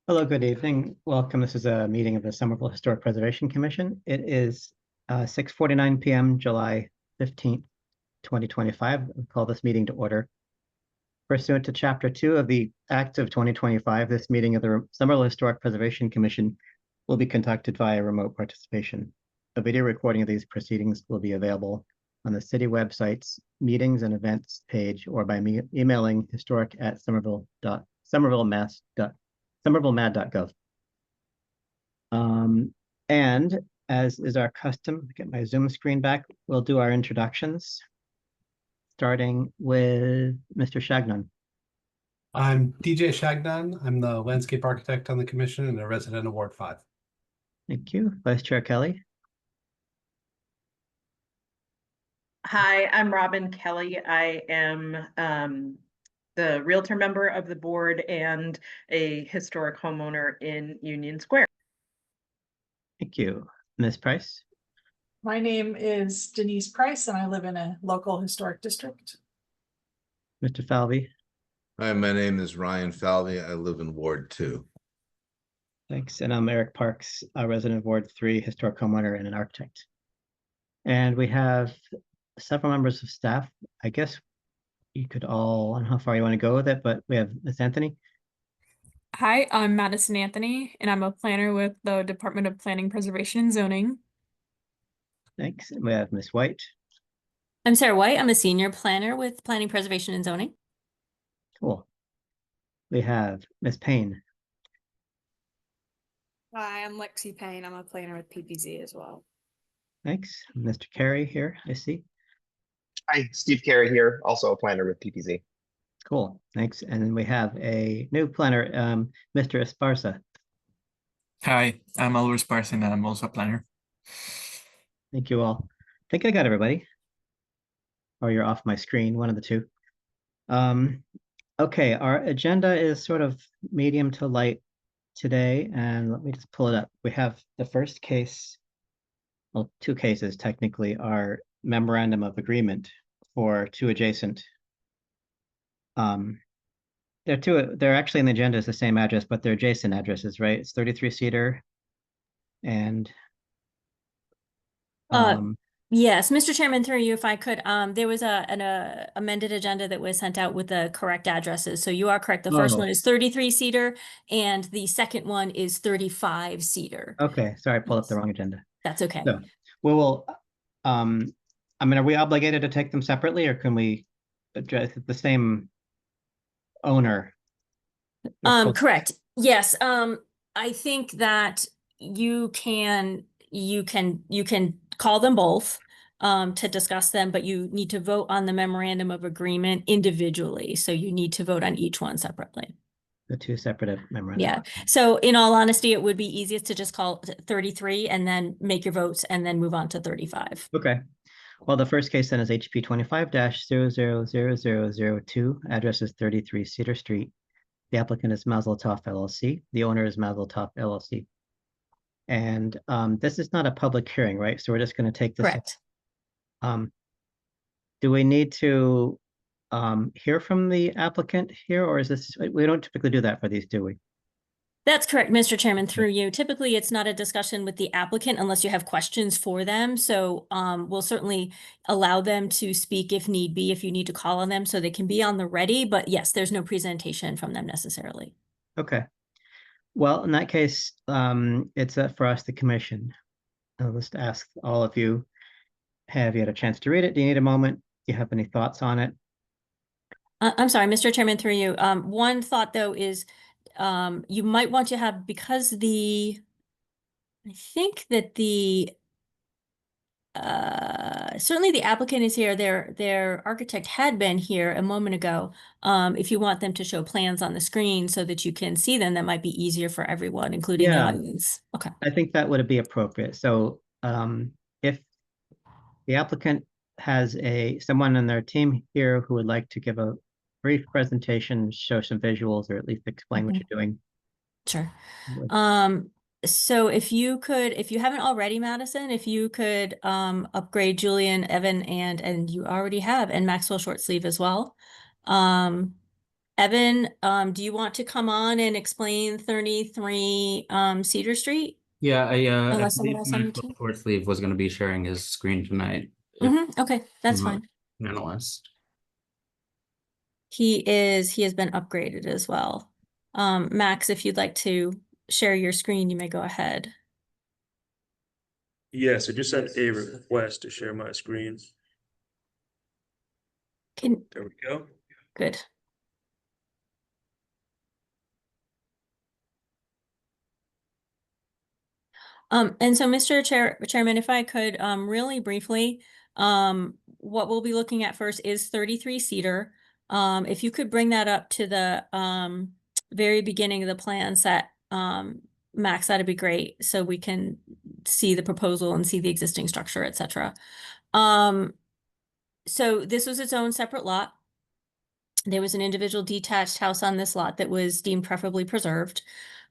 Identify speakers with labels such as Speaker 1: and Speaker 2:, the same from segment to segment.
Speaker 1: Hello, good evening. Welcome. This is a meeting of the Somerville Historic Preservation Commission. It is 6:49 p.m., July 15th, 2025. I call this meeting to order. Pursuant to Chapter 2 of the Act of 2025, this meeting of the Somerville Historic Preservation Commission will be conducted via remote participation. A video recording of these proceedings will be available on the city website's meetings and events page or by emailing historic@somervillemad.gov. And as is our custom, get my Zoom screen back, we'll do our introductions, starting with Mr. Shagnon.
Speaker 2: I'm DJ Shagnon. I'm the landscape architect on the commission and a resident of Ward 5.
Speaker 1: Thank you. Vice Chair Kelly.
Speaker 3: Hi, I'm Robin Kelly. I am the Realtor member of the board and a historic homeowner in Union Square.
Speaker 1: Thank you. Ms. Price.
Speaker 4: My name is Denise Price and I live in a local historic district.
Speaker 1: Mr. Falvey.
Speaker 5: Hi, my name is Ryan Falvey. I live in Ward 2.
Speaker 1: Thanks. And I'm Eric Parks, a resident of Ward 3, historic homeowner and an architect. And we have several members of staff. I guess you could all, I don't know how far you want to go with it, but we have Ms. Anthony.
Speaker 6: Hi, I'm Madison Anthony, and I'm a planner with the Department of Planning, Preservation, and Zoning.
Speaker 1: Thanks. And we have Ms. White.
Speaker 7: I'm Sarah White. I'm a senior planner with Planning, Preservation, and Zoning.
Speaker 1: Cool. We have Ms. Payne.
Speaker 8: Hi, I'm Lexi Payne. I'm a planner with PPZ as well.
Speaker 1: Thanks. Mr. Carey here, I see.
Speaker 9: Hi, Steve Carey here, also a planner with PPZ.
Speaker 1: Cool, thanks. And then we have a new planner, Mr. Esparza.
Speaker 10: Hi, I'm Albert Esparza and I'm also a planner.
Speaker 1: Thank you all. I think I got everybody. Or you're off my screen, one of the two. Okay, our agenda is sort of medium to light today, and let me just pull it up. We have the first case, well, two cases technically, are memorandum of agreement for two adjacent. They're actually in the agenda as the same address, but they're adjacent addresses, right? It's 33 Cedar and
Speaker 7: Yes, Mr. Chairman, through you, if I could, there was an amended agenda that was sent out with the correct addresses. So you are correct. The first one is 33 Cedar and the second one is 35 Cedar.
Speaker 1: Okay, sorry, I pulled up the wrong agenda.
Speaker 7: That's okay.
Speaker 1: So we will, I mean, are we obligated to take them separately or can we address the same owner?
Speaker 7: Correct. Yes. I think that you can call them both to discuss them, but you need to vote on the memorandum of agreement individually. So you need to vote on each one separately.
Speaker 1: The two separate memorandum.
Speaker 7: Yeah. So in all honesty, it would be easiest to just call 33 and then make your votes and then move on to 35.
Speaker 1: Okay. Well, the first case then is HP 25-000002. Address is 33 Cedar Street. The applicant is Mazel Tov LLC. The owner is Mazel Tov LLC. And this is not a public hearing, right? So we're just going to take this.
Speaker 7: Correct.
Speaker 1: Do we need to hear from the applicant here, or is this, we don't typically do that for these, do we?
Speaker 7: That's correct, Mr. Chairman, through you. Typically, it's not a discussion with the applicant unless you have questions for them. So we'll certainly allow them to speak if need be, if you need to call on them so they can be on the ready. But yes, there's no presentation from them necessarily.
Speaker 1: Okay. Well, in that case, it's for us, the commission. I'll just ask all of you, have you had a chance to read it? Do you need a moment? Do you have any thoughts on it?
Speaker 7: I'm sorry, Mr. Chairman, through you. One thought, though, is you might want to have, because I think that certainly the applicant is here, their architect had been here a moment ago. If you want them to show plans on the screen so that you can see them, that might be easier for everyone, including the audience. Okay.
Speaker 1: I think that would be appropriate. So if the applicant has someone on their team here who would like to give a brief presentation, show some visuals, or at least explain what you're doing.
Speaker 7: Sure. So if you haven't already, Madison, if you could upgrade Julian, Evan, and you already have, and Maxwell short sleeve as well. Evan, do you want to come on and explain 33 Cedar Street?
Speaker 11: Yeah, I
Speaker 7: Unless someone
Speaker 11: believe
Speaker 7: else
Speaker 11: my
Speaker 7: on your team.
Speaker 11: fourth sleeve was going to be sharing his screen tonight. If
Speaker 7: Okay, that's
Speaker 11: not,
Speaker 7: fine.
Speaker 11: Nonetheless.
Speaker 7: He has been upgraded as well. Max, if you'd like to share your screen, you may go ahead.
Speaker 12: Yes, I just sent a request to share my screen. There we go.
Speaker 7: Good. And so Mr. Chairman, if I could, really briefly, what we'll be looking at first is 33 Cedar. If you could bring that up to the, very beginning of the plan set, Max, that'd be great. So we can see the proposal and see the existing structure, et cetera. So this was its own separate lot. There was an individual detached house on this lot that was deemed preferably preserved.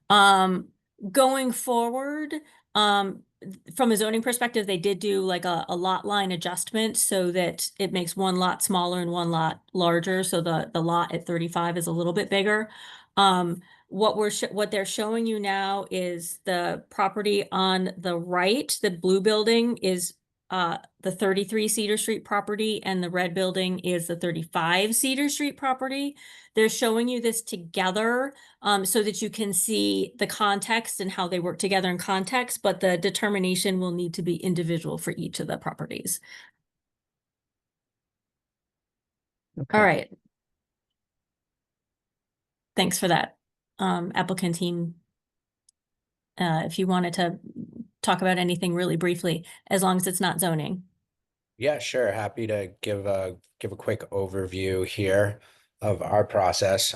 Speaker 7: Going forward, from a zoning perspective, they did do like a lot line adjustment so that it makes one lot smaller and one lot larger. So the lot at 35 is a little bit bigger. What they're showing you now is the property on the right. The blue building is the 33 Cedar Street property, and the red building is the 35 Cedar Street property. They're showing you this together so that you can see the context and how they work together in context, but the determination will need to be individual for each of the properties.
Speaker 1: Okay.
Speaker 7: All right. Thanks for that, applicant team. If you wanted to talk about anything really briefly, as long as it's not zoning.
Speaker 13: Yeah, sure. Happy to give a quick overview here of our process.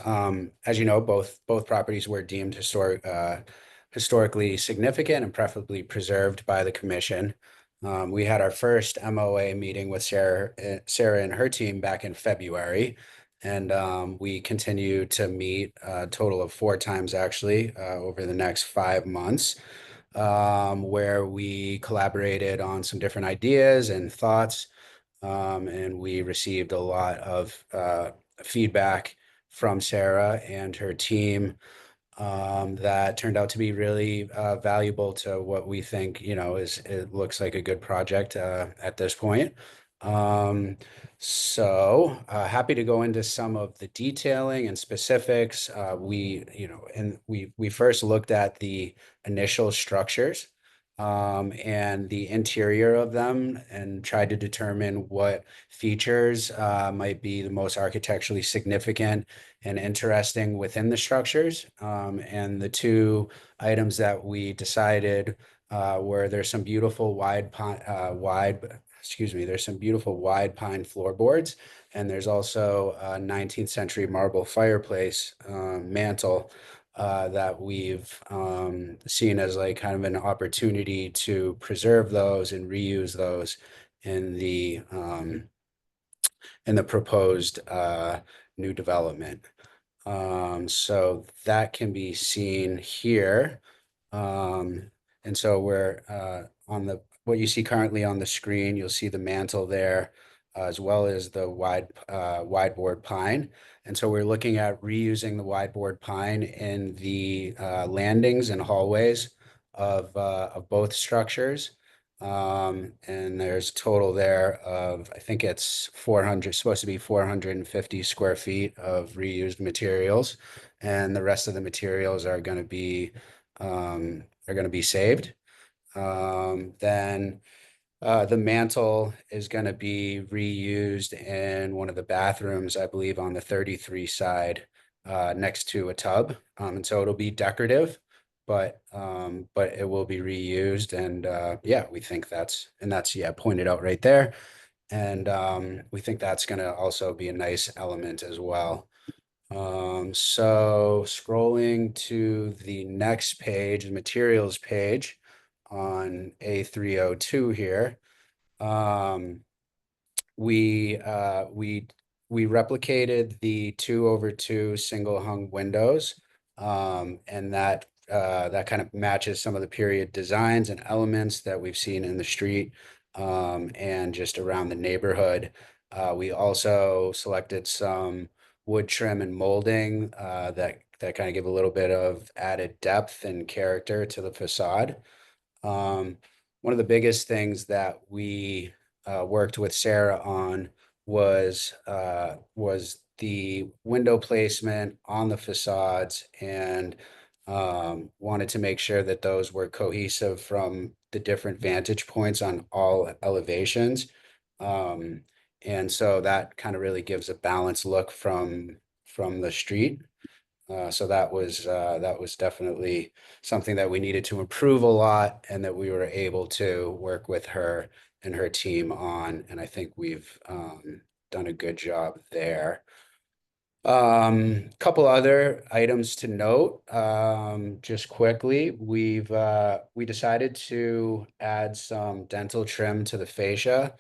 Speaker 13: As you know, both properties were deemed historically significant and preferably preserved by the commission. We had our first MOA meeting with Sarah and her team back in February, and we continue to meet a total of 4 times actually over the next 5 months. Where we collaborated on some different ideas and thoughts, and we received a lot of feedback from Sarah and her team that turned out to be really valuable to what we think, it looks like a good project at this point. So happy to go into some of the detailing and specifics. We first looked at the initial structures and the interior of them and tried to determine what features might be the most architecturally significant and interesting within the structures. And the 2 items that we decided were there's some beautiful wide pine floorboards, and there's also a 19th century marble fireplace mantle that we've seen as like kind of an opportunity to preserve those and reuse those in the proposed new development. So that can be seen here. And so we're on what you see currently on the screen, you'll see the mantle there, as well as the wide board pine. And so we're looking at reusing the wide board pine in the landings and hallways of both structures. And there's a total there of, I think it's supposed to be 450 square feet of reused materials. And the rest of the materials are going to be saved. Then the mantle is going to be reused in one of the bathrooms, I believe on the 33 side, next to a tub. And so it'll be decorative, but it will be reused. And yeah, we think that's pointed out right there. And we think that's going to also be a nice element as well. So scrolling to the next page, the materials page on A302 here, we replicated the 2/2 single hung windows, and that kind of matches some of the period designs and elements that we've seen in the street and just around the neighborhood. We also selected some wood trim and molding that kind of give a little bit of added depth and character to the facade. One of the biggest things that we worked with Sarah on was the window placement on the facades, and wanted to make sure that those were cohesive from the different vantage points on all elevations. And so that kind of really gives a balanced look from the street. So that was definitely something that we needed to improve a lot, and that we were able to work with her and her team on. And I think we've done a good job there. Couple other items to note, just quickly, we decided to add some dental trim to the fascia.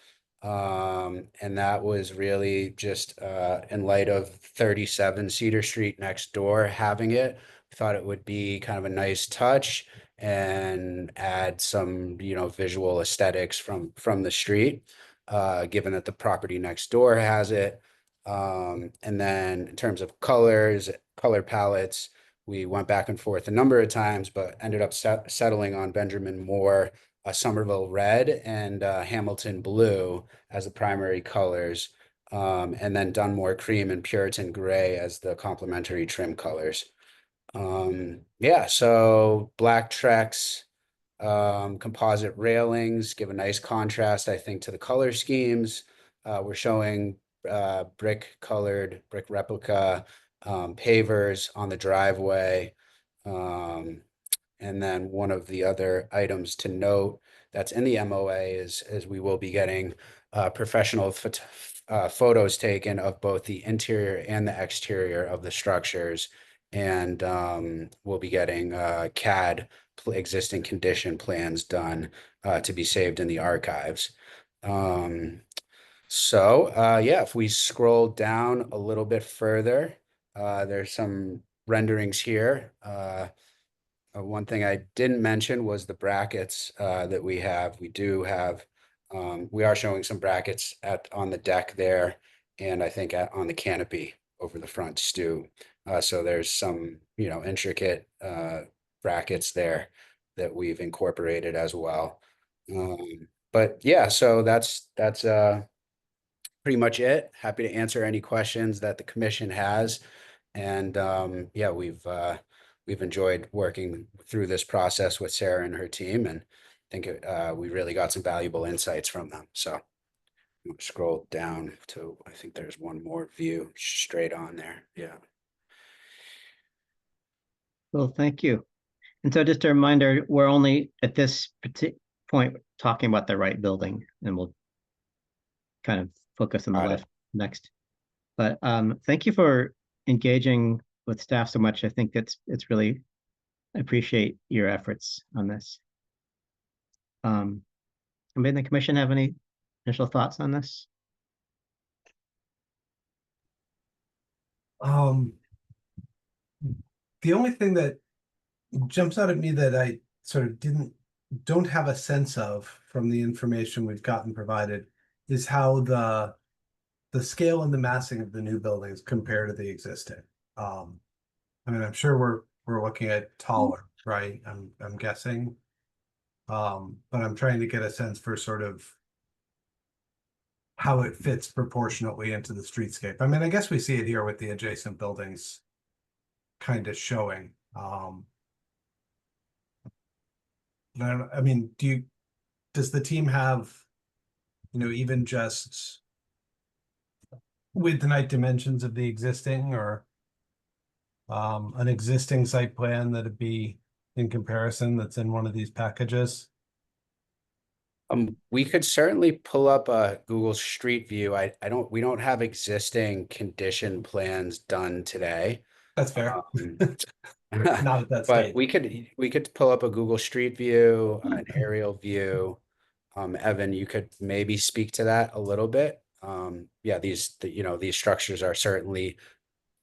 Speaker 13: And that was really just in light of 37 Cedar Street next door having it. We thought it would be kind of a nice touch and add some, visual aesthetics from the street, given that the property next door has it. And then in terms of color palettes, we went back and forth a number of times, but ended up settling on Benjamin Moore, Somerville red, and Hamilton blue as the primary colors. And then Dunmore cream and Puritan gray as the complementary trim colors. Yeah, so black Trex, composite railings give a nice contrast, I think, to the color schemes. We're showing brick replica pavers on the driveway. And then one of the other items to note that's in the MOA is we will be getting professional photos taken of both the interior and the exterior of the structures. And we'll be getting CAD existing condition plans done to be saved in the archives. So yeah, if we scroll down a little bit further, there's some renderings here. One thing I didn't mention was the brackets that we have. We are showing some brackets on the deck there, and I think on the canopy over the front too. So there's some, intricate brackets there that we've incorporated as well. But yeah, so that's pretty much it. Happy to answer any questions that the commission has. And yeah, we've enjoyed working through this process with Sarah and her team, and I think we really got some valuable insights from them. So scroll down to, I think there's one more view straight on there. Yeah.
Speaker 1: Well, thank you. And so just a reminder, we're only at this point talking about the right building, and we'll kind of focus on the left next. But thank you for engaging with staff so much. I think it's really, I appreciate your efforts on this. Anybody in the commission have any initial thoughts on this?
Speaker 2: The only thing that jumps out at me that I sort of don't have a sense of from the information we've gotten provided is how the scale and the massing of the new buildings compare to the existing. I mean, I'm sure we're looking at taller, right? I'm guessing. But I'm trying to get a sense for sort of how it fits proportionately into the streetscape. I mean, I guess we see it here with the adjacent buildings kind of showing. I mean, does the team have, even just with the night dimensions of the existing, or an existing site plan that'd be in comparison that's in one of these packages?
Speaker 13: We could certainly pull up a Google Street View. We don't have existing condition plans done today.
Speaker 2: That's fair. Not at that
Speaker 13: But
Speaker 2: stage.
Speaker 13: we could pull up a Google Street View, an aerial view. Evan, you could maybe speak to that a little bit. Yeah, these structures are certainly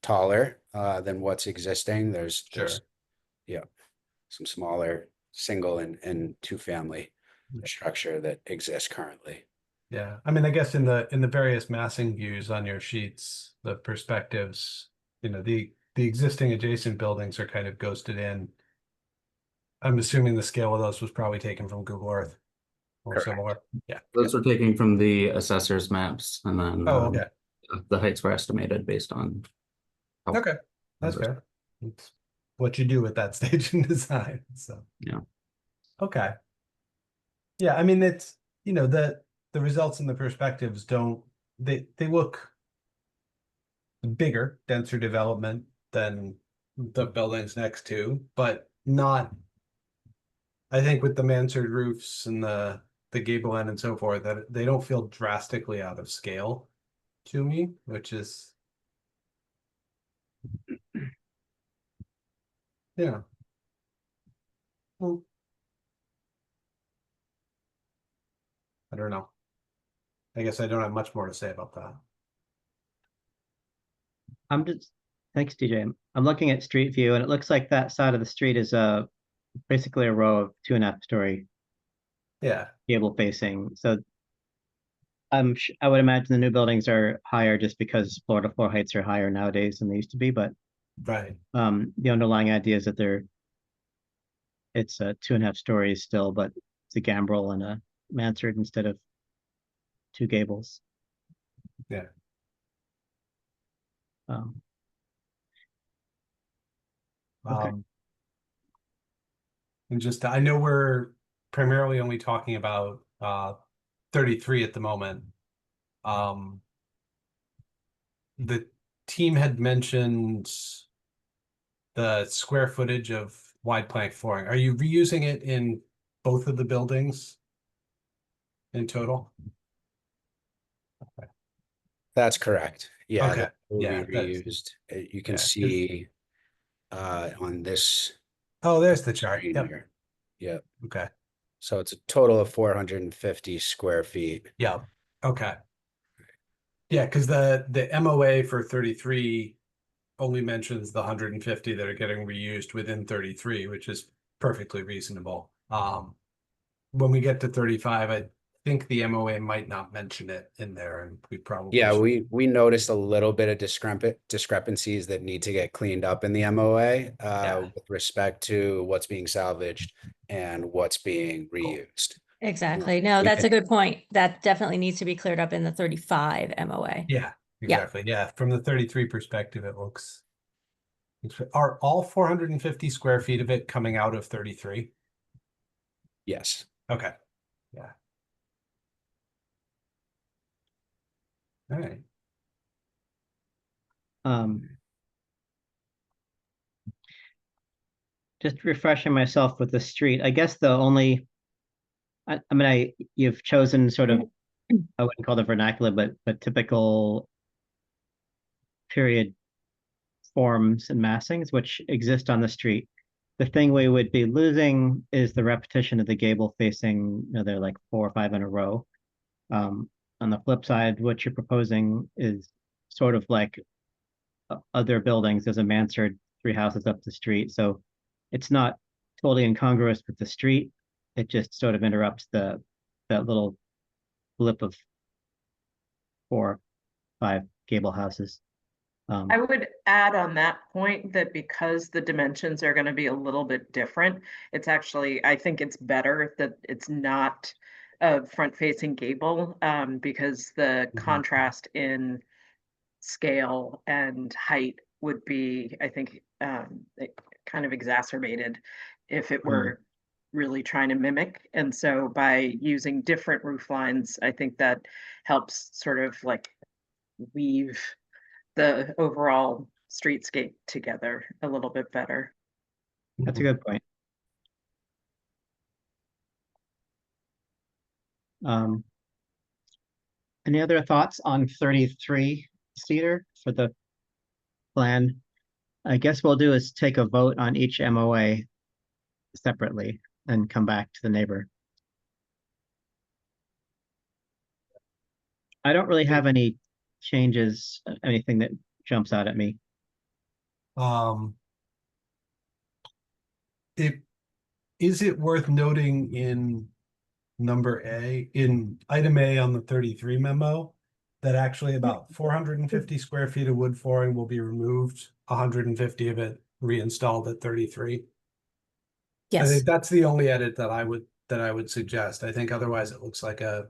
Speaker 13: taller than what's existing. There's yeah, some smaller single and two family structure that exists currently.
Speaker 2: Yeah, I mean, I guess in the various massing views on your sheets, the perspectives, the existing adjacent buildings are kind of ghosted in. I'm assuming the scale of those was probably taken from Google Earth or
Speaker 11: Correct.
Speaker 2: similar. Yeah.
Speaker 11: Those were taken from the assessor's maps and then
Speaker 2: Oh, okay.
Speaker 11: the heights were estimated based on. how-
Speaker 2: Okay, that's fair. It's what you do at that stage in design. So
Speaker 11: Yeah.
Speaker 2: okay. Yeah, I mean it's the results and the perspectives don't they look bigger, denser development than the buildings next to, but not, I think with the mansard roofs and the gable end and so forth, that they don't feel drastically out of scale to me, which is yeah. Well, I don't know. I guess I don't have much more to say about that.
Speaker 1: Thanks, DJ. I'm looking at street view and it looks like that side of the street is basically a row of 2.5-story
Speaker 2: Yeah,
Speaker 1: gable facing. So I would imagine the new buildings are higher just because floor to floor heights are higher nowadays than they used to be, but
Speaker 2: right.
Speaker 1: the underlying idea is that it's 2.5 stories still, but it's a gambrel and a mansard instead of two gables.
Speaker 2: Yeah.
Speaker 1: Okay.
Speaker 2: And just I know we're primarily only talking about 33 at the moment. The team had mentioned the square footage of wide plank flooring. Are you reusing it in both of the buildings in total?
Speaker 13: That's correct. Yeah,
Speaker 2: Okay.
Speaker 13: that will
Speaker 2: Yeah,
Speaker 13: be
Speaker 2: that's
Speaker 13: reused. You can
Speaker 2: yeah, 'cause-
Speaker 13: see on this
Speaker 2: Oh, there's the chart.
Speaker 13: screen
Speaker 2: Yep.
Speaker 13: here. Yep.
Speaker 2: Okay.
Speaker 13: So it's a total of 450 square feet.
Speaker 2: Yeah. Okay. Yeah, because the MOA for 33 only mentions the 150 that are getting reused within 33, which is perfectly reasonable. When we get to 35, I think the MOA might not mention it in there, and we probably
Speaker 13: Yeah,
Speaker 2: should.
Speaker 13: we noticed a little bit of discrepancies that need to get cleaned up in the MOA with respect to what's being salvaged and what's being reused.
Speaker 7: Exactly. No,
Speaker 13: We
Speaker 7: that's a
Speaker 13: can-
Speaker 7: good point. That definitely needs to be cleared up in the 35 MOA.
Speaker 2: Yeah, exactly. Yeah, from the 33 perspective, it looks. Are all 450 square feet of it coming out of 33?
Speaker 13: Yes.
Speaker 2: Okay. Yeah. All right.
Speaker 1: Just refreshing myself with the street. I guess the only, you've chosen sort of, I wouldn't call it vernacular, but typical period forms and massings which exist on the street. The thing we would be losing is the repetition of the gable facing, they're like 4 or 5 in a row. On the flip side, what you're proposing is sort of like other buildings. There's a mansard 3 houses up the street, so it's not totally incongruous with the street. It just sort of interrupts that little blip of 4, 5 gable houses.
Speaker 3: I would add on that point that because the dimensions are going to be a little bit different, it's actually, I think it's better that it's not a front-facing gable, because the contrast in scale and height would be, I think, kind of exacerbated if it were really trying to mimic. And so by using different roof lines, I think that helps sort of like weave the overall streetscape together a little bit better.
Speaker 1: That's a good point. Any other thoughts on 33 Cedar for the plan? I guess we'll do is take a vote on each MOA separately and come back to the neighbor. I don't really have any changes, anything that jumps out at me.
Speaker 2: Is it worth noting in number A, in item A on the 33 memo, that actually about 450 square feet of wood flooring will be removed, 150 of it reinstalled at 33. I
Speaker 7: Yes.
Speaker 2: think that's the only edit that I would suggest. I think otherwise it looks like a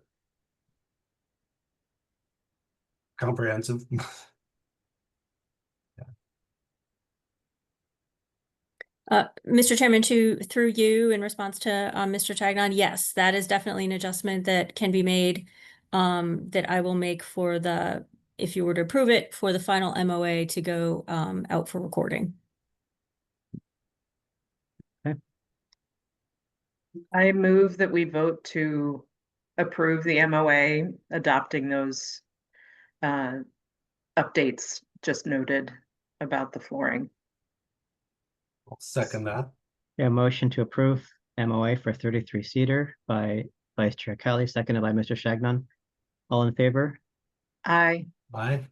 Speaker 2: comprehensive.
Speaker 7: Mr. Chairman, through you in response to Mr. Tagnon, yes, that is definitely an adjustment that can be made that I will make for the, if you were to approve it, for the final MOA to go out for recording.
Speaker 3: I move that we vote to approve the MOA, adopting those updates just noted about the flooring.
Speaker 2: I'll second that.
Speaker 1: Yeah, motion to approve MOA for 33 Cedar by Vice Chair Kelly, seconded by Mr. Shagnon. All in favor?
Speaker 3: Aye.
Speaker 2: Aye.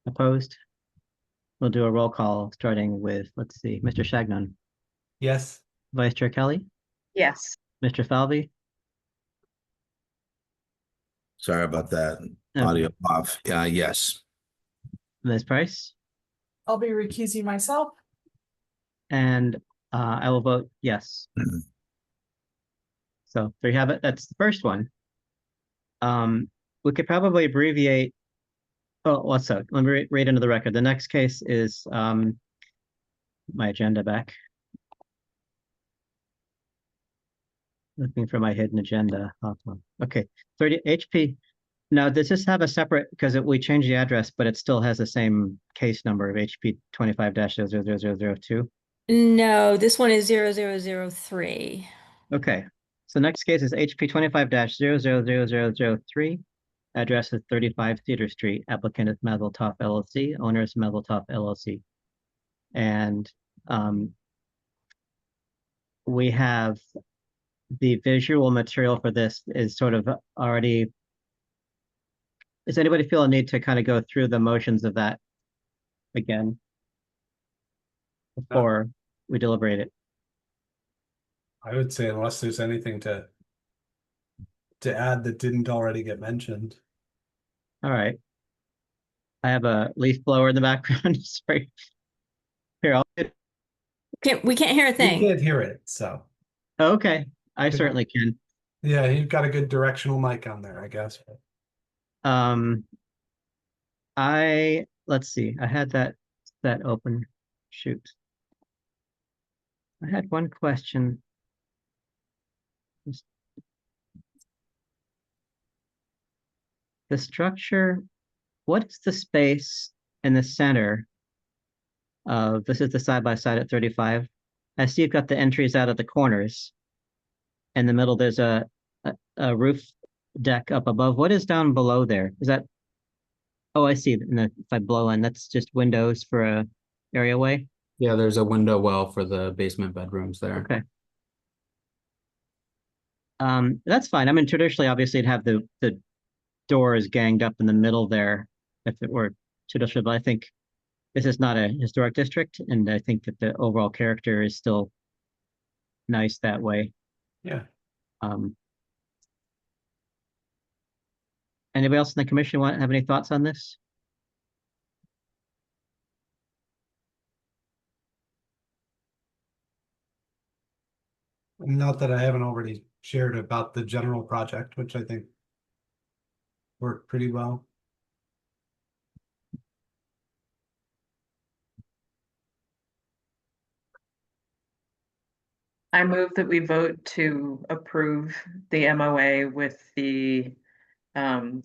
Speaker 1: Opposed? We'll do a roll call starting with, let's see, Mr. Shagnon,
Speaker 2: Yes.
Speaker 1: Vice Chair Kelly,
Speaker 3: Yes.
Speaker 1: Mr. Falvey,
Speaker 5: Sorry about that.
Speaker 1: No.
Speaker 5: Audio off. Yeah, yes.
Speaker 1: Ms. Price,
Speaker 4: I'll be recusing myself.
Speaker 1: and I will vote yes.
Speaker 5: Mhm.
Speaker 1: So there you have it. That's the first one. We could probably abbreviate. Oh, what's that? Let me read into the record. The next case is my agenda back. Looking for my hidden agenda. Okay, 30 HP. Now, does this have a separate, because we changed the address, but it still has the same case number of HP 25-00002?
Speaker 7: No, this one is 0003.
Speaker 1: Okay, so next case is HP 25-000003. Address is 35 Cedar Street. Applicant is Mazeltov LLC. Owner is Mazeltov LLC. And we have the visual material for this is sort of already. Does anybody feel a need to kind of go through the motions of that again before we deliberate it?
Speaker 2: I would say unless there's anything to add that didn't already get mentioned.
Speaker 1: All right. I have a leaf blower in the background. Sorry. Here,
Speaker 7: We can't hear a
Speaker 2: We
Speaker 7: thing.
Speaker 2: can't hear it, so.
Speaker 1: Okay, I certainly can.
Speaker 2: Yeah, you've got a good directional mic on there, I guess.
Speaker 1: Let's see, I had that open. Shoot. I had one question. The structure, what is the space in the center of, this is the side by side at 35. I see you've got the entries out at the corners. In the middle, there's a roof deck up above. What is down below there? Is that, oh, I see. And if I blow in, that's just windows for a areaway?
Speaker 11: Yeah, there's a window well for the basement bedrooms there.
Speaker 1: Okay. That's fine. I mean, traditionally, obviously, it'd have the doors ganged up in the middle there if it were traditional, but I think this is not a historic district, and I think that the overall character is still nice that way.
Speaker 2: Yeah.
Speaker 1: Anybody else in the commission have any thoughts on this?
Speaker 2: Not that I haven't already shared about the general project, which I think worked pretty well.
Speaker 3: I move that we vote to approve the MOA with the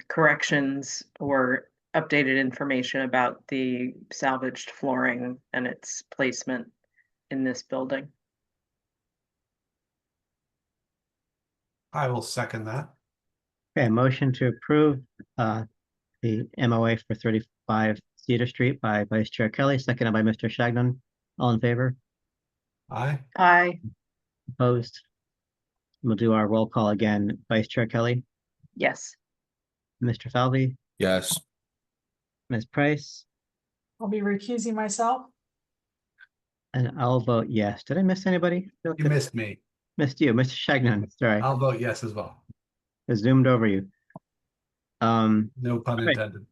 Speaker 3: corrections or updated information about the salvaged flooring and its placement in this building.
Speaker 2: I will second that.
Speaker 1: Okay, motion to approve the MOA for 35 Cedar Street by Vice Chair Kelly, seconded by Mr. Shagnon. All in favor?
Speaker 2: Aye.
Speaker 3: Aye.
Speaker 1: Opposed? We'll do our roll call again. Vice Chair Kelly,
Speaker 3: Yes.
Speaker 1: Mr. Falvey,
Speaker 5: Yes.
Speaker 1: Ms. Price,
Speaker 4: I'll be recusing myself.
Speaker 1: and I'll vote yes. Did I miss anybody?
Speaker 2: You missed me.
Speaker 1: Missed you, Mr. Shagnon, sorry.
Speaker 2: I'll vote yes as well.
Speaker 1: has zoomed over you.
Speaker 2: No pun
Speaker 1: Okay.
Speaker 2: intended.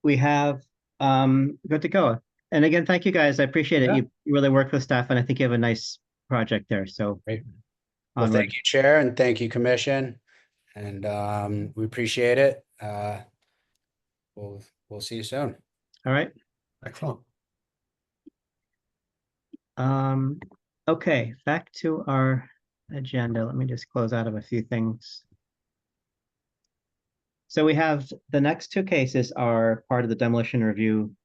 Speaker 1: We have good to go. And again, thank you guys. I appreciate it.
Speaker 2: Yeah.
Speaker 1: You really worked with staff, and I think you have a nice project there. So
Speaker 13: Great. Well,
Speaker 1: onward.
Speaker 13: thank you, Chair, and thank you, Commission. And we appreciate it. We'll see you soon.
Speaker 1: All right.
Speaker 2: Excellent.
Speaker 1: Okay, back to our agenda. Let me just close out of a few things. So we have the next two cases are part of the demolition review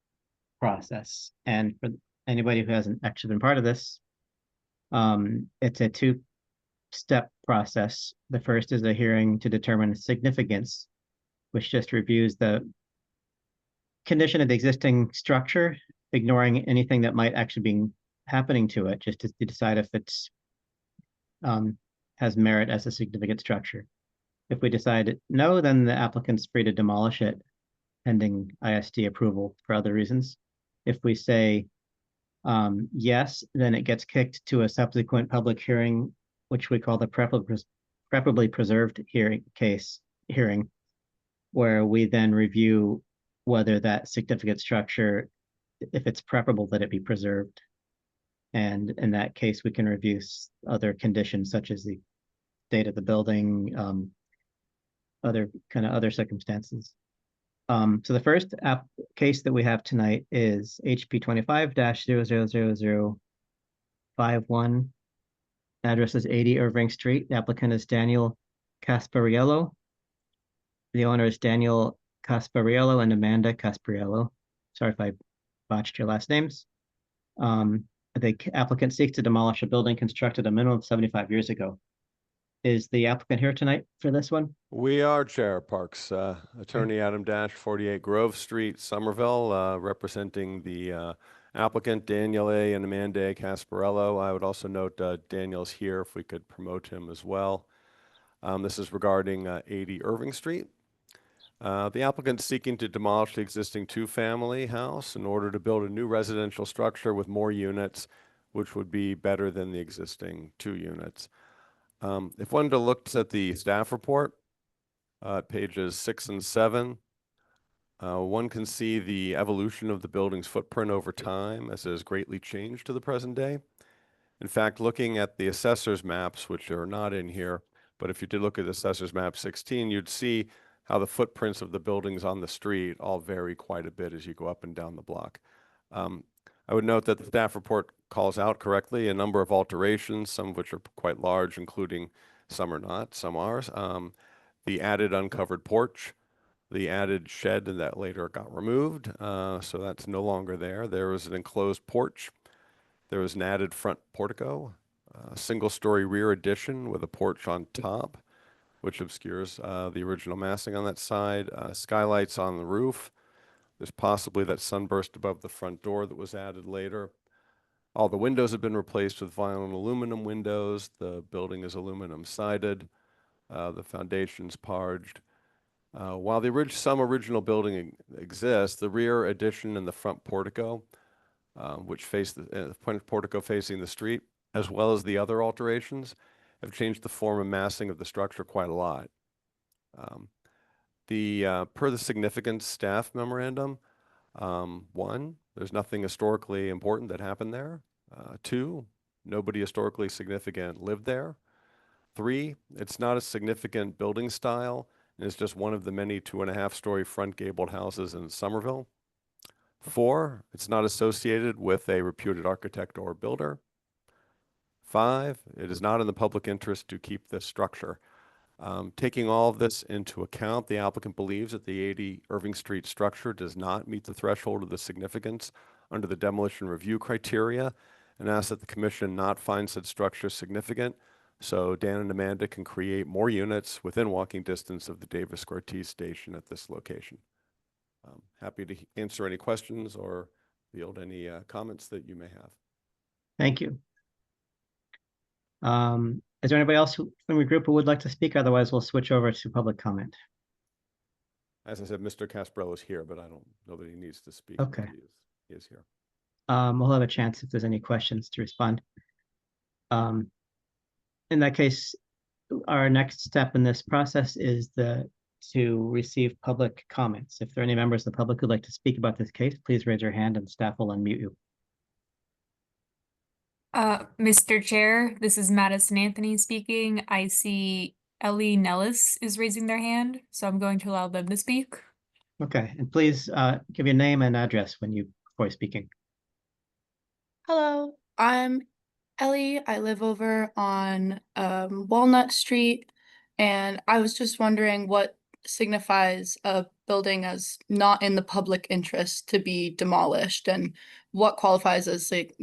Speaker 1: process. And for anybody who hasn't actually been part of this, it's a two-step process. The first is a hearing to determine significance, which just reviews the condition of the existing structure, ignoring anything that might actually be happening to it, just to decide if it's has merit as a significant structure. If we decide no, then the applicant's free to demolish it pending ISD approval for other reasons. If we say yes, then it gets kicked to a subsequent public hearing, which we call the preferably preserved hearing, where we then review whether that significant structure, if it's preferable that it be preserved. And in that case, we can review other conditions such as the state of the building, other circumstances. So the first case that we have tonight is HP 25-000051. Address is 80 Irving Street. The applicant is Daniel Caspariello. The owner is Daniel Caspariello and Amanda Caspariello. Sorry if I botched your last names. The applicant seeks to demolish a building constructed a minimum of 75 years ago. Is the applicant here tonight for this one?
Speaker 14: We are, Chair Parks. Attorney Adam Dash, 48 Grove Street, Somerville, representing the applicant Daniel A. and Amanda A. Casparello. I would also note Daniel's here if we could promote him as well. This is regarding 80 Irving Street. The applicant is seeking to demolish the existing two-family house in order to build a new residential structure with more units, which would be better than the existing 2 units. If one looks at the staff report, pages 6 and 7, one can see the evolution of the building's footprint over time as it has greatly changed to the present day. In fact, looking at the assessor's maps, which are not in here, but if you did look at assessor's map 16, you'd see how the footprints of the buildings on the street all vary quite a bit as you go up and down the block. I would note that the staff report calls out correctly a number of alterations, some of which are quite large, including some are not, some are. The added uncovered porch, the added shed that later got removed, so that's no longer there. There was an enclosed porch. There was an added front portico, a single-story rear addition with a porch on top, which obscures the original massing on that side, skylights on the roof. There's possibly that sunburst above the front door that was added later. All the windows have been replaced with vinyl and aluminum windows. The building is aluminum sided. The foundation's parged. While some original building exists, the rear addition and the front portico, which face the portico facing the street, as well as the other alterations, have changed the form and massing of the structure quite a lot. Per the significance staff memorandum, 1, there's nothing historically important that happened there. 2, nobody historically significant lived there. 3, it's not a significant building style, and it's just one of the many 2.5-story front gabled houses in Somerville. 4, it's not associated with a reputed architect or builder. 5, it is not in the public interest to keep this structure. Taking all of this into account, the applicant believes that the 80 Irving Street structure does not meet the threshold of the significance under the demolition review criteria and asks that the commission not find said structure significant so Dan and Amanda can create more units within walking distance of the Davis Square-T station at this location. Happy to answer any questions or field any comments that you may have.
Speaker 1: Thank you. Is there anybody else from your group who would like to speak? Otherwise, we'll switch over to public comment.
Speaker 14: As I said, Mr. Casparello is here, but I don't know that he needs to speak.
Speaker 1: Okay.
Speaker 14: He is here.
Speaker 1: We'll have a chance if there's any questions to respond. In that case, our next step in this process is to receive public comments. If there are any members of the public who'd like to speak about this case, please raise your hand and staff will unmute you.
Speaker 6: Mr. Chair, this is Madison Anthony speaking. I see Ellie Nellis is raising their hand, so I'm going to allow them to speak.
Speaker 1: Okay, and please give your name and address before speaking.
Speaker 15: Hello, I'm Ellie. I live over on Walnut Street, and I was just wondering what signifies a building as not in the public interest to be demolished, and what qualifies as, like,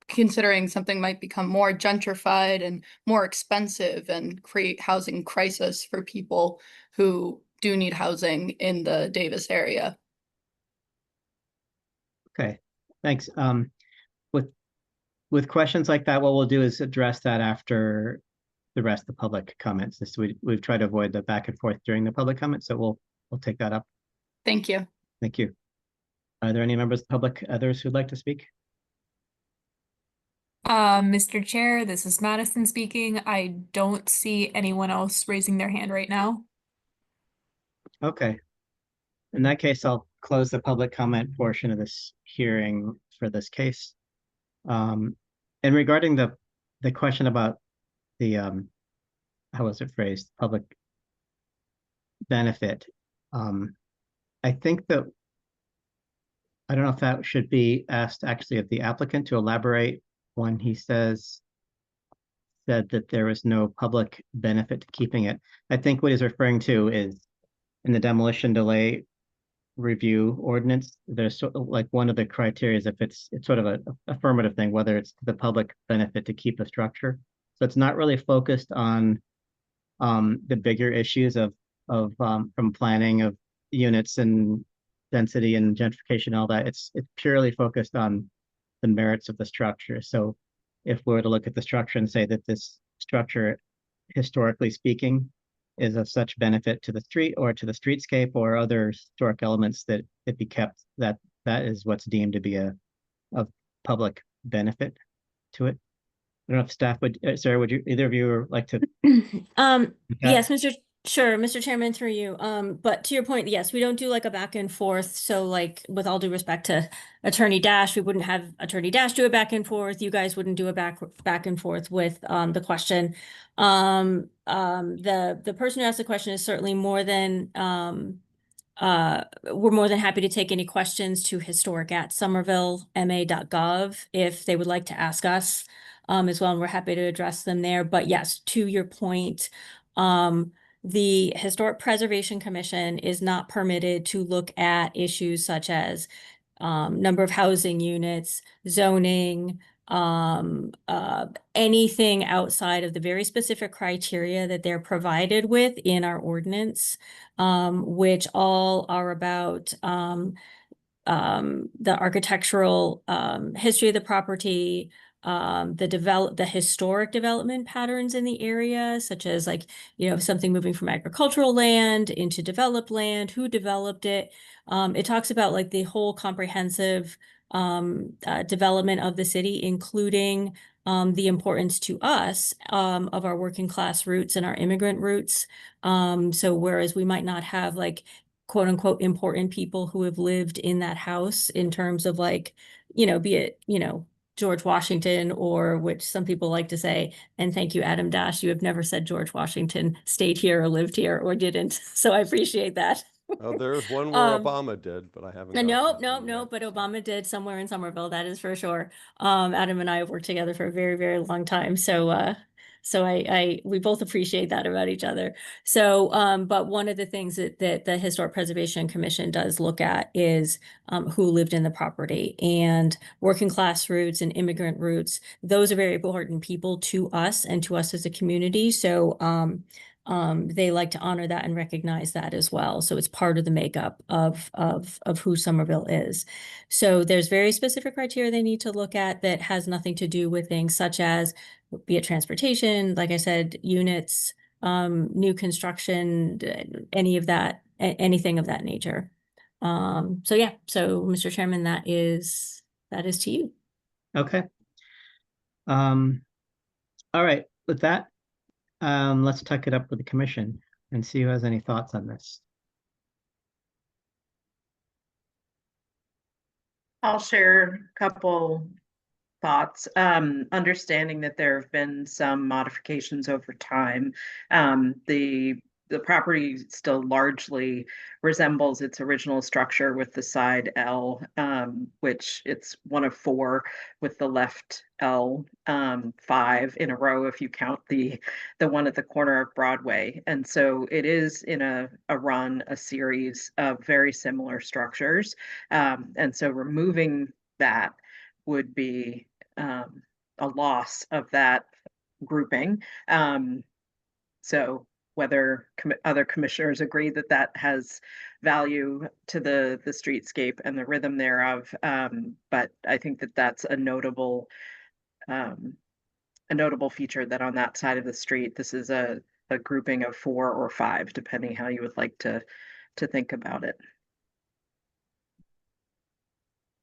Speaker 15: considering something might become more gentrified and more expensive and create housing crisis for people who do need housing in the Davis area.
Speaker 1: Okay, thanks. With questions like that, what we'll do is address that after the rest of the public comments. We've tried to avoid the back and forth during the public comments, so we'll take that up.
Speaker 15: Thank you.
Speaker 1: Thank you. Are there any members of the public, others who'd like to speak?
Speaker 6: Mr. Chair, this is Madison speaking. I don't see anyone else raising their hand right now.
Speaker 1: Okay. In that case, I'll close the public comment portion of this hearing for this case. And regarding the question about the how was it phrased, public benefit, I think that I don't know if that should be asked actually of the applicant to elaborate when he said that there was no public benefit to keeping it. I think what he's referring to is in the demolition delay review ordinance, there's sort of like one of the criteria is if it's sort of an affirmative thing, whether it's the public benefit to keep the structure. So it's not really focused on the bigger issues of from planning of units and density and gentrification and all that. It's purely focused on the merits of the structure. So if we were to look at the structure and say that this structure, historically speaking, is of such benefit to the street or to the streetscape or other historic elements that it be kept, that is what's deemed to be of public benefit to it. I don't know if staff would, Sarah, would you, either of you like to?
Speaker 7: Yes, Mr. Chairman, through you. But to your point, yes, we don't do like a back and forth. So like, with all due respect to Attorney Dash, we wouldn't have Attorney Dash do a back and forth. You guys wouldn't do a back and forth with the question. The person who asked the question is certainly more than we're more than happy to take any questions to historic@somervillema.gov if they would like to ask us as well, and we're happy to address them there. But yes, to your point, the Historic Preservation Commission is not permitted to look at issues such as number of housing units, zoning, anything outside of the very specific criteria that they're provided with in our ordinance, which all are about the architectural history of the property, the historic development patterns in the area, such as like, something moving from agricultural land into developed land, who developed it. It talks about like the whole comprehensive development of the city, including the importance to us of our working class roots and our immigrant roots. So whereas we might not have like quote unquote important people who have lived in that house in terms of like, be it, George Washington, or which some people like to say, and thank you, Adam Dash, you have never said George Washington stayed here or lived here or didn't. So I appreciate that.
Speaker 14: Oh, there's one where Obama did, but I haven't.
Speaker 7: No, but Obama did somewhere in Somerville, that is for sure. Adam and I have worked together for a very, very long time. So we both appreciate that about each other. So, but one of the things that the Historic Preservation Commission does look at is who lived in the property, and working class roots and immigrant roots. Those are very important people to us and to us as a community. So, they like to honor that and recognize that as well. So it's part of the makeup of who Somerville is. So there's very specific criteria they need to look at that has nothing to do with things such as, be it transportation, like I said, units, new construction, any of that, anything of that nature. So yeah, so Mr. Chairman, that is to you.
Speaker 1: Okay. All right, with that, let's tuck it up with the commission and see who has any thoughts on this.
Speaker 3: I'll share a couple thoughts. Understanding that there have been some modifications over time. The property still largely resembles its original structure with the side L, which it's one of four with the left L, five in a row if you count the one at the corner of Broadway. And so it is in a series of very similar structures. And so removing that would be a loss of that grouping. So whether other commissioners agree that that has value to the streetscape and the rhythm thereof, but I think that that's a notable feature that on that side of the street, this is a grouping of 4 or 5, depending how you would like to think about it.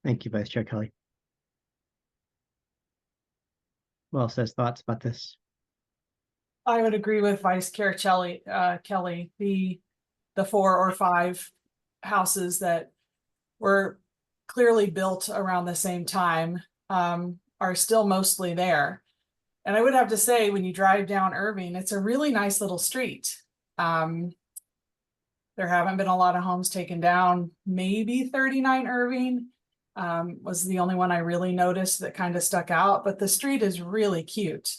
Speaker 1: Thank you, Vice Chair Kelly. Who else has thoughts about this?
Speaker 4: I would agree with Vice Chair Kelly. The 4 or 5 houses that were clearly built around the same time are still mostly there. And I would have to say, when you drive down Irving, it's a really nice little street. There haven't been a lot of homes taken down. Maybe 39 Irving was the only one I really noticed that kind of stuck out, but the street is really cute.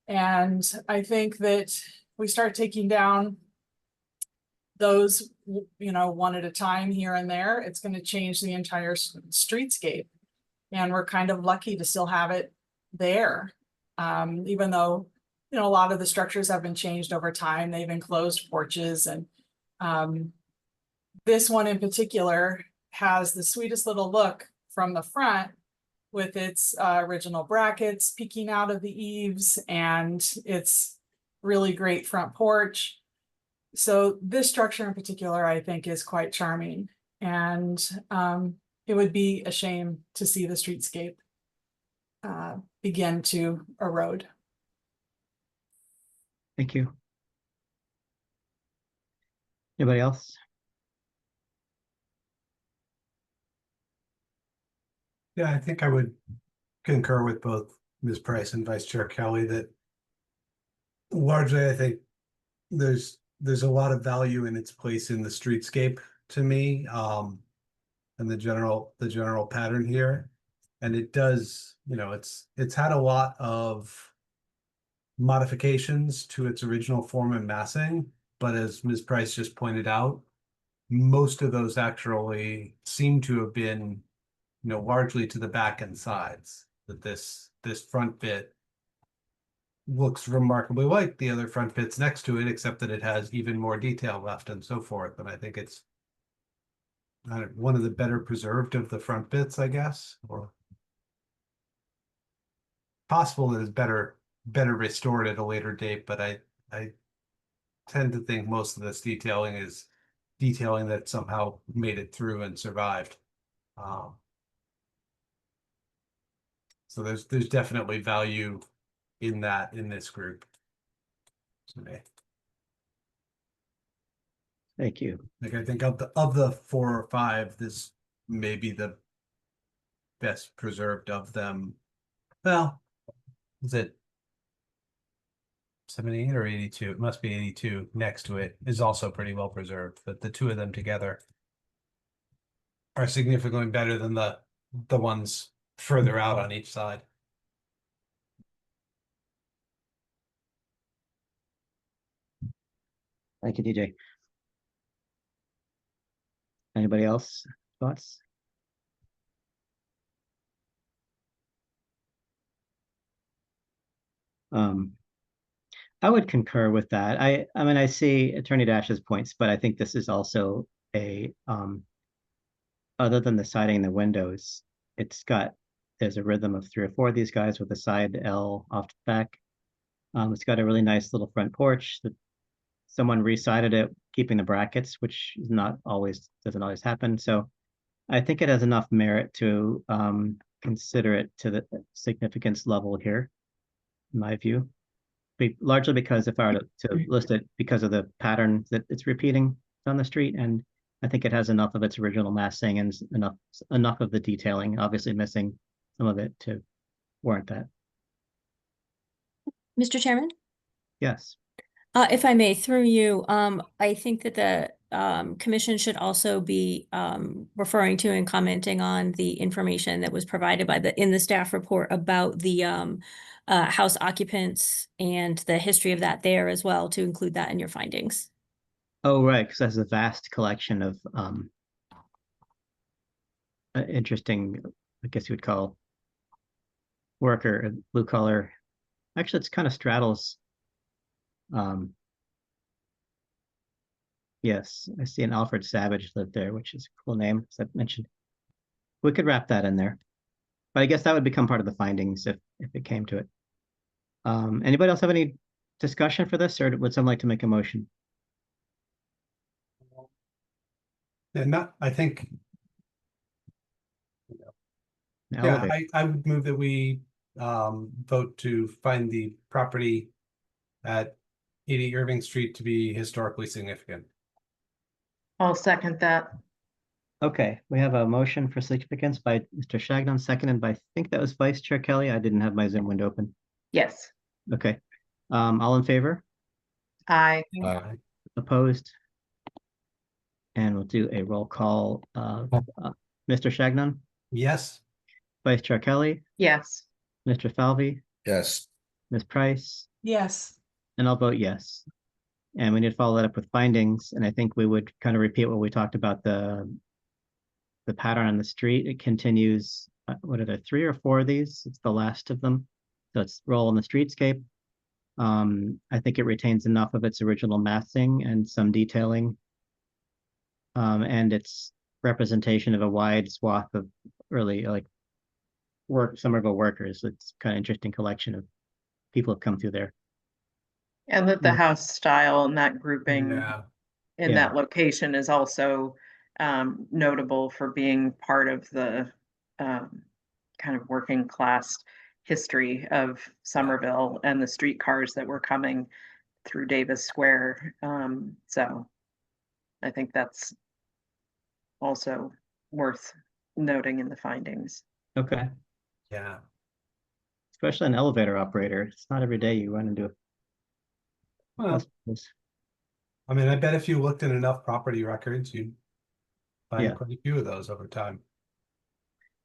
Speaker 4: And I think that we start taking down those, one at a time here and there, it's going to change the entire streetscape. And we're kind of lucky to still have it there. Even though, a lot of the structures have been changed over time, they've enclosed porches. And this one in particular has the sweetest little look from the front, with its original brackets peeking out of the eaves and its really great front porch. So this structure in particular, I think, is quite charming. And it would be a shame to see the streetscape begin to erode.
Speaker 1: Thank you. Anybody else?
Speaker 2: Yeah, I think I would concur with both Ms. Price and Vice Chair Kelly that largely I think there's a lot of value in its place in the streetscape to me, and the general pattern here. And it does, it's had a lot of modifications to its original form and massing, but as Ms. Price just pointed out, most of those actually seem to have been largely to the back and sides, that this front bit looks remarkably like the other front bits next to it, except that it has even more detail left and so forth. And I think it's one of the better preserved of the front bits, I guess, or possible that it's better restored at a later date. But I tend to think most of this detailing is detailing that somehow made it through and survived. So there's definitely value in this group.
Speaker 1: Thank you.
Speaker 2: Like, I think of the 4 or 5, this may be the best preserved of them. Well, is it 78 or 82? It must be 82. Next to it is also pretty well preserved, but the two of them together are significantly better than the ones further out on each side.
Speaker 1: Thank you, DJ. Anybody else thoughts? I would concur with that. I mean, I see Attorney Dash's points, but I think this is also a other than the siding and the windows, there's a rhythm of 3 or 4 of these guys with a side L off the back. It's got a really nice little front porch that someone resided it, keeping the brackets, which doesn't always happen. So I think it has enough merit to consider it to the significance level here, in my view. largely because if I were to list it because of the pattern that it's repeating on the street, and I think it has enough of its original massing and enough of the detailing, obviously missing some of it to warrant that.
Speaker 7: Mr. Chairman?
Speaker 1: Yes.
Speaker 7: If I may, through you, I think that the commission should also be referring to and commenting on the information that was provided in the staff report about the house occupants and the history of that there as well, to include that in your findings.
Speaker 1: Oh, right, because that's a vast collection of interesting, I guess you would call worker, blue collar. Actually, it's kind of straddles. Yes, I see an Alfred Savage lived there, which is a cool name, as I mentioned. We could wrap that in there, but I guess that would become part of the findings if it came to it. Anybody else have any discussion for this, or would someone like to make a motion?
Speaker 2: And I think, yeah, I would move that we vote to find the property at 80 Irving Street to be historically significant.
Speaker 3: I'll second that.
Speaker 1: Okay, we have a motion for significance by Mr. Shagnon, seconded by, I think that was Vice Chair Kelly. I didn't have my Zoom window open.
Speaker 3: Yes.
Speaker 1: Okay. All in favor?
Speaker 3: Aye.
Speaker 1: Opposed? And we'll do a roll call. Mr. Shagnon,
Speaker 2: Yes.
Speaker 1: Vice Chair Kelly,
Speaker 3: Yes.
Speaker 1: Mr. Falvey,
Speaker 5: Yes.
Speaker 1: Ms. Price,
Speaker 4: Yes.
Speaker 1: and I'll vote yes. And we need to follow that up with findings. And I think we would kind of repeat what we talked about the pattern on the street. It continues, what are there, 3 or 4 of these? It's the last of them. So it's roll in the streetscape. I think it retains enough of its original massing and some detailing. And its representation of a wide swath of early Somerville workers. It's kind of interesting collection of people have come through there.
Speaker 3: And that the house style and that grouping in
Speaker 1: Yeah.
Speaker 3: that location is also notable for being part of the kind of working class history of Somerville and the streetcars that were coming through Davis Square. So I think that's also worth noting in the findings.
Speaker 1: Okay.
Speaker 2: Yeah.
Speaker 1: Especially an elevator operator. It's not every day you run into it.
Speaker 2: Well, I mean, I bet if you looked at enough property records, you'd find quite a few of those over time.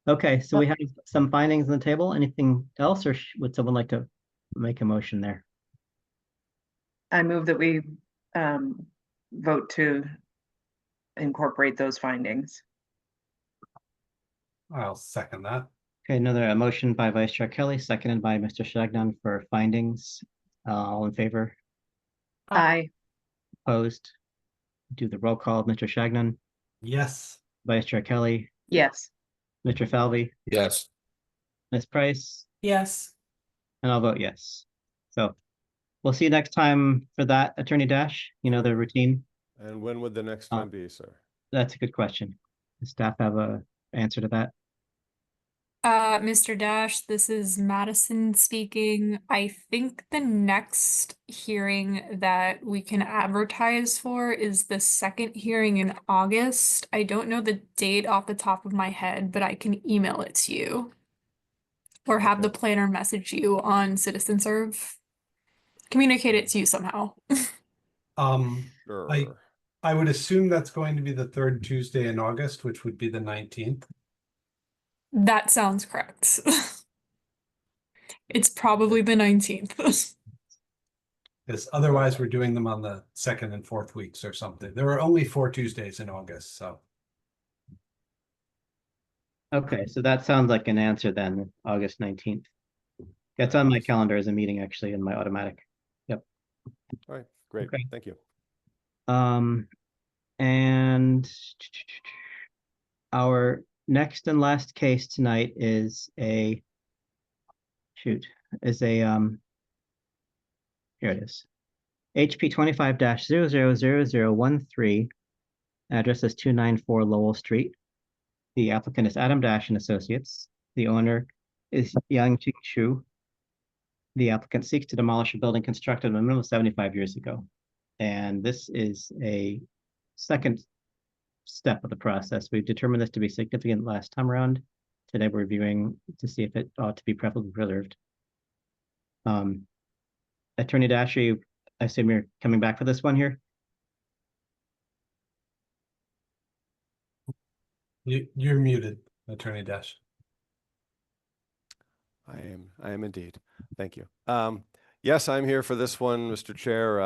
Speaker 1: Okay, so we have some findings on the table. Anything else, or would someone like to make a motion there?
Speaker 3: I move that we vote to incorporate those findings.
Speaker 2: I'll second that.
Speaker 1: Okay, another motion by Vice Chair Kelly, seconded by Mr. Shagnon for findings. All in favor?
Speaker 3: Aye.
Speaker 1: Opposed? Do the roll call. Mr. Shagnon,
Speaker 2: Yes.
Speaker 1: Vice Chair Kelly,
Speaker 3: Yes.
Speaker 1: Mr. Falvey,
Speaker 5: Yes.
Speaker 1: Ms. Price,
Speaker 4: Yes.
Speaker 1: and I'll vote yes. So we'll see you next time for that, Attorney Dash. You know the routine.
Speaker 14: And when would the next time be, sir?
Speaker 1: That's a good question. Does staff have a answer to that?
Speaker 6: Mr. Dash, this is Madison speaking. I think the next hearing that we can advertise for is the second hearing in August. I don't know the date off the top of my head, but I can email it to you. Or have the planner message you on CitizenServe. Communicate it to you somehow.
Speaker 14: Sure.
Speaker 2: I would assume that's going to be the 3rd Tuesday in August, which would be the 19th.
Speaker 6: That sounds correct. It's probably the 19th.
Speaker 2: Because otherwise we're doing them on the 2nd and 4th weeks or something. There are only 4 Tuesdays in August, so.
Speaker 1: Okay, so that sounds like an answer then, August 19th. It's on my calendar as a meeting, actually, in my automatic. Yep.
Speaker 14: All right, great.
Speaker 1: Okay.
Speaker 14: Thank you.
Speaker 1: And our next and last case tonight is here it is. HP 25-000013, address is 294 Lowell Street. The applicant is Adam Dash and Associates. The owner is Yang Ching Shu. the applicant seeks to demolish a building constructed a minimum of 75 years ago. And this is a second step of the process. We've determined this to be significant last time around. Today we're reviewing to see if it ought to be preferably preserved. Attorney Dasher, I assume you're coming back for this one here?
Speaker 2: You're muted, Attorney Dash.
Speaker 14: I am indeed. Thank you. Yes, I'm here for this one, Mr. Chair,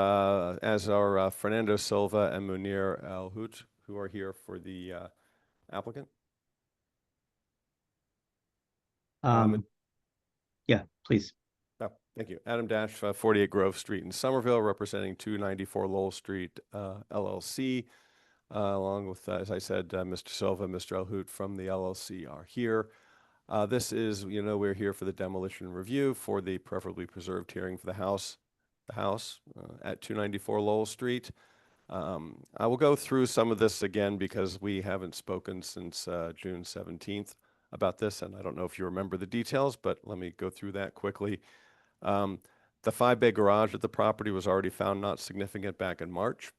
Speaker 14: as are Fernando Silva and Munir El Hout, who are here for the applicant.
Speaker 1: Yeah, please.
Speaker 14: Oh, thank you. Adam Dash, 48 Grove Street in Somerville, representing 294 Lowell Street LLC, along with, as I said, Mr. Silva and Mr. El Hout from the LLC are here. This is, we're here for the demolition review for the preferably preserved hearing for the house at 294 Lowell Street. I will go through some of this again because we haven't spoken since June 17th about this, and I don't know if you remember the details, but let me go through that quickly. The 5-bay garage at the property was already found not significant back in March.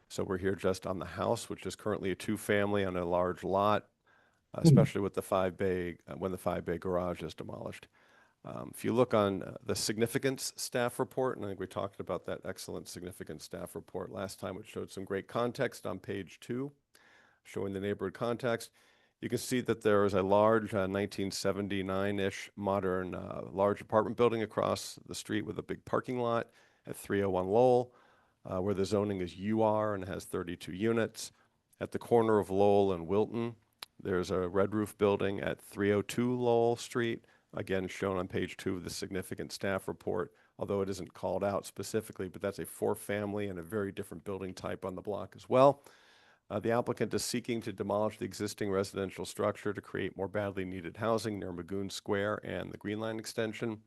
Speaker 14: So we're here just on the house, which is currently a 2-family on a large lot, especially with the 5-bay, when the 5-bay garage is demolished. If you look on the significance staff report, and I think we talked about that excellent significance staff report last time, which showed some great context on page 2, showing the neighborhood context. You can see that there is a large 1979-ish modern large apartment building across the street with a big parking lot at 301 Lowell, where the zoning is UR and has 32 units. At the corner of Lowell and Wilton, there's a red roof building at 302 Lowell Street, again shown on page 2 of the significant staff report, although it isn't called out specifically, but that's a 4-family and a very different building type on the block as well. The applicant is seeking to demolish the existing residential structure to create more badly needed housing near Magoon Square and the Green Line extension.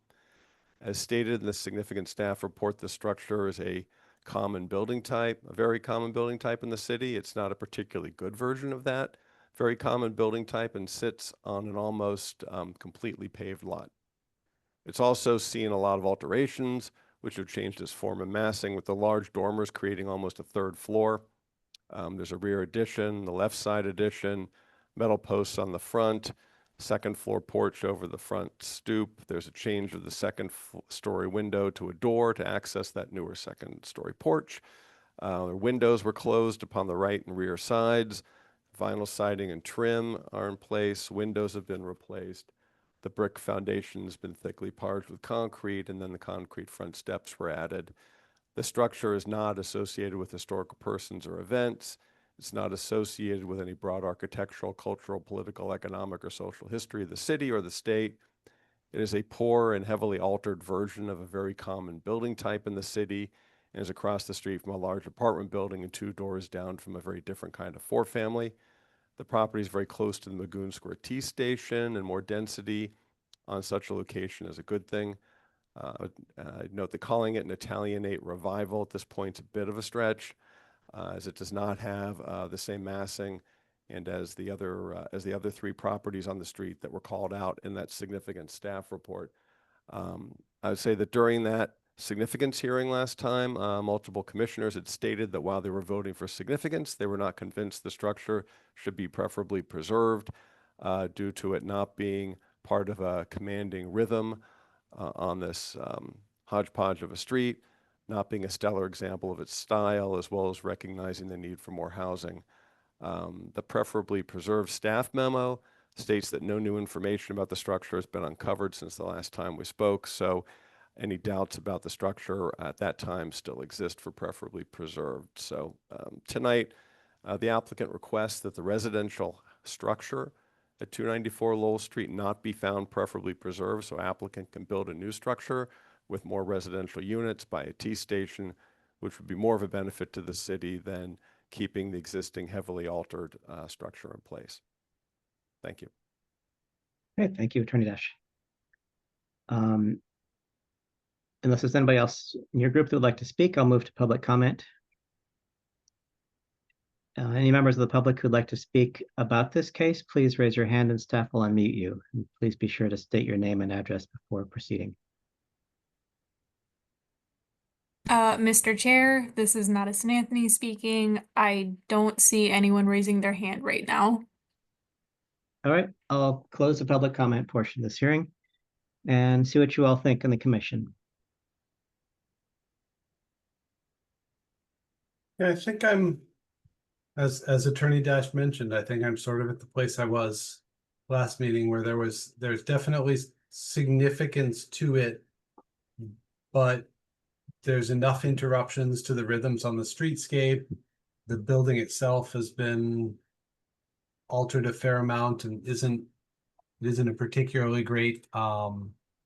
Speaker 14: As stated in the significant staff report, the structure is a common building type, a very common building type in the city. It's not a particularly good version of that very common building type and sits on an almost completely paved lot. It's also seen a lot of alterations, which have changed its form and massing, with the large dormers creating almost a 3rd floor. There's a rear addition, the left side addition, metal posts on the front, 2nd floor porch over the front stoop. There's a change of the 2nd story window to a door to access that newer 2nd story porch. The windows were closed upon the right and rear sides. Vinyl siding and trim are in place. Windows have been replaced. The brick foundation has been thickly parged with concrete, and then the concrete front steps were added. The structure is not associated with historical persons or events. It's not associated with any broad architectural, cultural, political, economic, or social history of the city or the state. It is a poor and heavily altered version of a very common building type in the city and is across the street from a large apartment building and 2 doors down from a very different kind of 4-family. The property is very close to the Magoon Square T station, and more density on such a location is a good thing. I'd note that calling it an Italianate revival at this point is a bit of a stretch, as it does not have the same massing and as the other 3 properties on the street that were called out in that significant staff report. I would say that during that significance hearing last time, multiple commissioners had stated that while they were voting for significance, they were not convinced the structure should be preferably preserved due to it not being part of a commanding rhythm on this hodgepodge of a street, not being a stellar example of its style, as well as recognizing the need for more housing. The preferably preserved staff memo states that no new information about the structure has been uncovered since the last time we spoke, so any doubts about the structure at that time still exist for preferably preserved. So tonight, the applicant requests that the residential structure at 294 Lowell Street not be found preferably preserved, so applicant can build a new structure with more residential units by a T station, which would be more of a benefit to the city than keeping the existing heavily altered structure in place. Thank you.
Speaker 1: Okay, thank you, Attorney Dash. Unless there's anybody else in your group that would like to speak, I'll move to public comment. Any members of the public who'd like to speak about this case, please raise your hand and staff will unmute you. And please be sure to state your name and address before proceeding.
Speaker 6: Mr. Chair, this is Madison Anthony speaking. I don't see anyone raising their hand right now.
Speaker 1: All right, I'll close the public comment portion of this hearing and see what you all think in the commission.
Speaker 2: Yeah, I think I'm, as Attorney Dash mentioned, I think I'm sort of at the place I was last meeting where there's definitely significance to it, but there's enough interruptions to the rhythms on the streetscape. The building itself has been altered a fair amount and isn't a particularly great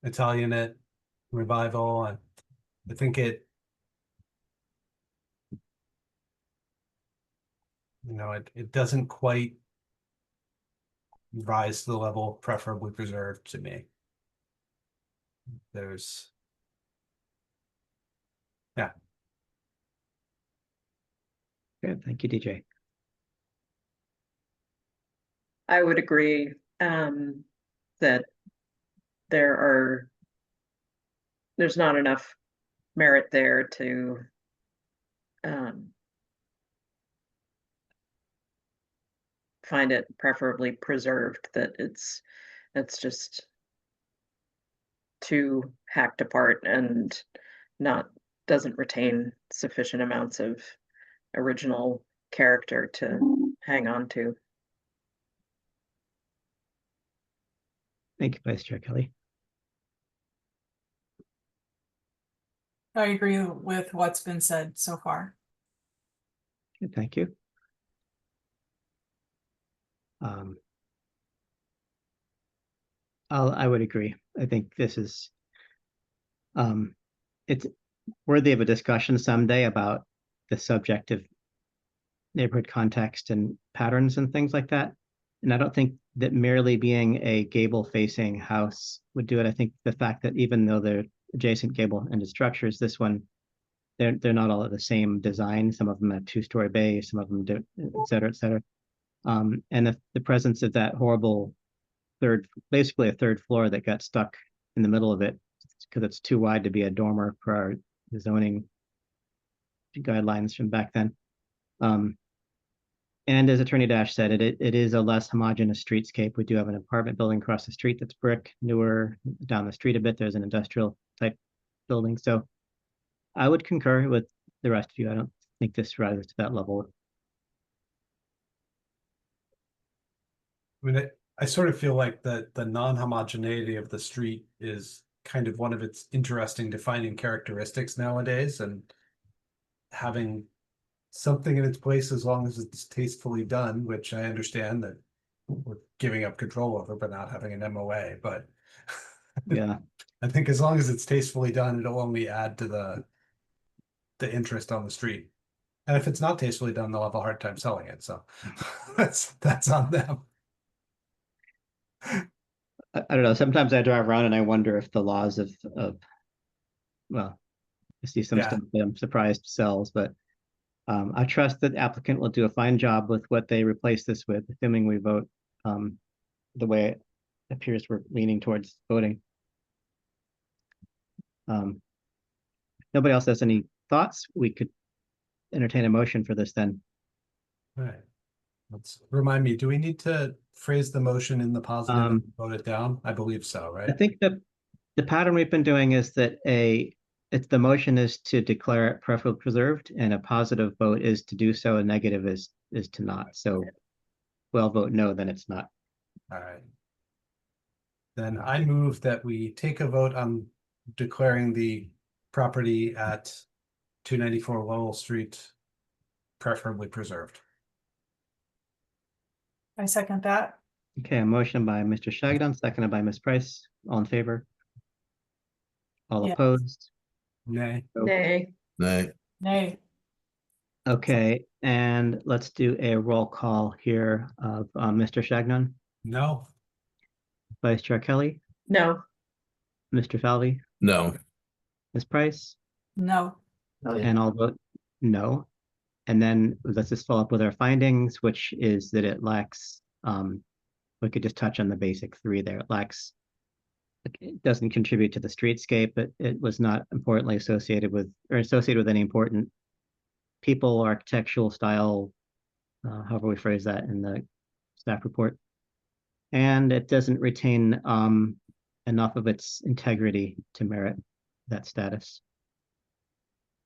Speaker 2: Italianate revival. And I think it doesn't quite rise to the level of preferably preserved to me. Yeah.
Speaker 1: Good, thank you, DJ.
Speaker 3: I would agree that there's not enough merit there to find it preferably preserved, that it's just too hacked apart and doesn't retain sufficient amounts of original character to hang on to.
Speaker 1: Thank you, Vice Chair Kelly.
Speaker 4: I agree with what's been said so far.
Speaker 1: Good, thank you. I would agree. I think this is it's worthy of a discussion someday about the subject of neighborhood context and patterns and things like that. And I don't think that merely being a gable facing house would do it. I think the fact that even though they're adjacent gable ended structures, this one, they're not all the same design. Some of them have two-story bays, some of them do, et cetera, et cetera. And the presence of that horrible basically a third floor that got stuck in the middle of it because it's too wide to be a dormer per our zoning guidelines from back then. And as Attorney Dash said, it is a less homogeneous streetscape. We do have an apartment building across the street that's brick, newer. Down the street a bit, there's an industrial type building. So I would concur with the rest of you. I don't think this rises to that level.
Speaker 2: I mean, I sort of feel like the non-homogeneity of the street is kind of one of its interesting defining characteristics nowadays, and having something in its place as long as it's tastefully done, which I understand that we're giving up control over, but not having an MOA. But
Speaker 1: yeah,
Speaker 2: I think as long as it's tastefully done, it'll only add to the interest on the street. And if it's not tastefully done, they'll have a hard time selling it. So that's on them.
Speaker 1: I don't know. Sometimes I drive around and I wonder if the laws of well, I see some stuff that I'm surprised sells, but I trust that the applicant will do a fine job with what they replace this with, assuming we vote the way it appears we're leaning towards voting. Nobody else has any thoughts? We could entertain a motion for this then.
Speaker 2: All right. Let's remind me, do we need to phrase the motion in the positive and vote it down? I believe so, right?
Speaker 1: I think that the pattern we've been doing is that the motion is to declare it preferably preserved, and a positive vote is to do so, a negative is to not. So we'll vote no, then it's not.
Speaker 2: All right. Then I move that we take a vote on declaring the property at 294 Lowell Street preferably preserved.
Speaker 4: I second that.
Speaker 1: Okay, a motion by Mr. Shagdon, seconded by Ms. Price. All in favor? All opposed?
Speaker 2: Nay.
Speaker 3: Nay.
Speaker 5: Nay.
Speaker 4: Nay.
Speaker 1: Okay, and let's do a roll call here of Mr. Shagnon,
Speaker 2: No.
Speaker 1: Vice Chair Kelly,
Speaker 3: No.
Speaker 1: Mr. Falvey,
Speaker 5: No.
Speaker 1: Ms. Price,
Speaker 4: No.
Speaker 1: and I'll vote no. And then let's just follow up with our findings, which is that it lacks, we could just touch on the basic three there. It lacks it doesn't contribute to the streetscape, but it was not importantly associated with, or associated with any important people, architectural style, however we phrase that in the staff report. And it doesn't retain enough of its integrity to merit that status.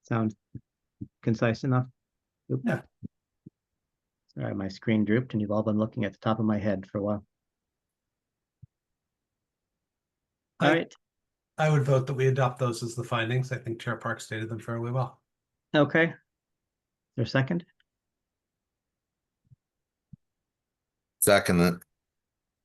Speaker 1: Sound concise enough? Oop.
Speaker 2: Yeah.
Speaker 1: Sorry, my screen drooped and you've all been looking at the top of my head for a while. All right.
Speaker 2: I would vote that we adopt those as the findings. I think Chair Park stated them fairly well.
Speaker 1: Okay. Is there a second?
Speaker 5: Second it.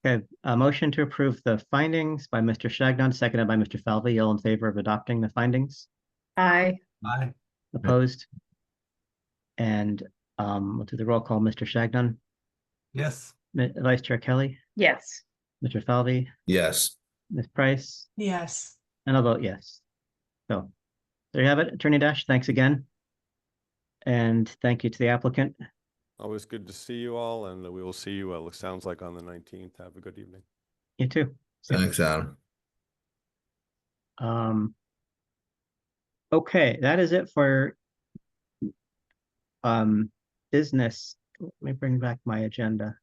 Speaker 1: Okay, a motion to approve the findings by Mr. Shagnon, seconded by Mr. Falvey. All in favor of adopting the findings?
Speaker 3: Aye.
Speaker 2: Aye.
Speaker 1: Opposed? And we'll do the roll call. Mr. Shagnon,
Speaker 2: Yes.
Speaker 1: Vice Chair Kelly,
Speaker 3: Yes.
Speaker 1: Mr. Falvey,
Speaker 5: Yes.
Speaker 1: Ms. Price,
Speaker 4: Yes.
Speaker 1: and I'll vote yes. So there you have it, Attorney Dash. Thanks again. And thank you to the applicant.
Speaker 14: Always good to see you all, and we will see you, it sounds like on the 19th. Have a good evening.
Speaker 1: You too.
Speaker 5: Thanks, Adam.
Speaker 1: Okay, that is it for business. Let me bring back my agenda.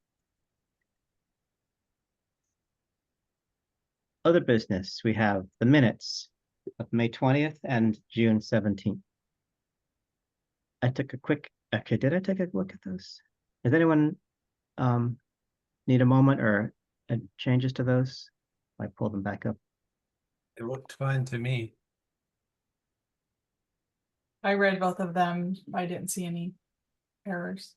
Speaker 1: Other business, we have the minutes of May 20th and June 17th. I took a quick, okay, did I take a look at those? Does anyone need a moment or changes to those? I pull them back up.
Speaker 2: It looked fine to me.
Speaker 4: I read both of them. I didn't see any errors.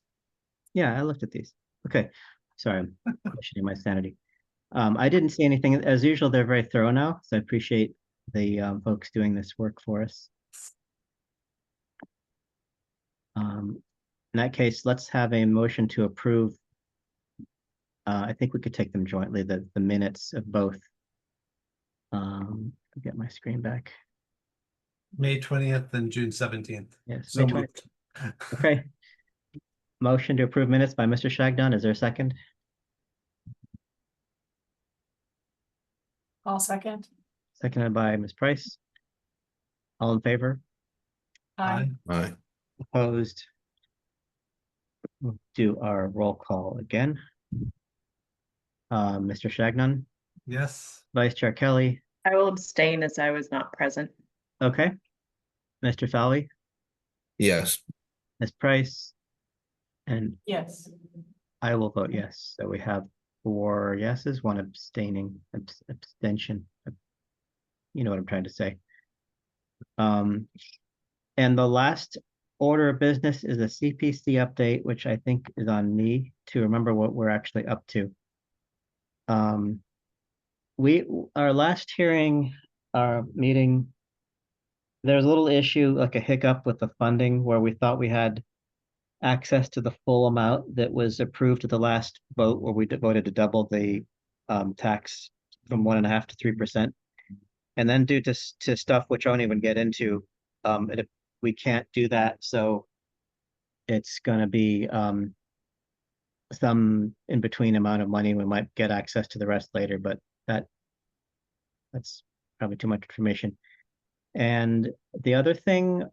Speaker 1: Yeah, I looked at these. Okay, sorry, I'm questioning my sanity. I didn't see anything. As usual, they're very thorough now, so I appreciate the folks doing this work for us. In that case, let's have a motion to approve. I think we could take them jointly, the minutes of both. Get my screen back.
Speaker 2: May 20th and June 17th.
Speaker 1: Yes,
Speaker 2: So
Speaker 1: May 20th.
Speaker 2: moved.
Speaker 1: Okay. Motion to approve minutes by Mr. Shagnon. Is there a second?
Speaker 4: I'll second.
Speaker 1: Seconded by Ms. Price. All in favor?
Speaker 4: Aye.
Speaker 5: Aye.
Speaker 1: Opposed? We'll do our roll call again. Mr. Shagnon,
Speaker 2: Yes.
Speaker 1: Vice Chair Kelly.
Speaker 3: I will abstain as I was not present.
Speaker 1: Okay. Mr. Fowley,
Speaker 5: Yes.
Speaker 1: Ms. Price, and
Speaker 4: Yes.
Speaker 1: I will vote yes. So we have 4 yeses, 1 abstaining, abstention. You know what I'm trying to say. And the last order of business is a CPC update, which I think is on me to remember what we're actually up to. Our last hearing, our meeting, there was a little issue, like a hiccup with the funding where we thought we had access to the full amount that was approved at the last vote where we voted to double the tax from 1.5% to 3%. And then due to stuff which I won't even get into, we can't do that. So it's going to be some in between amount of money. We might get access to the rest later, but that's probably too much information. And the other thing,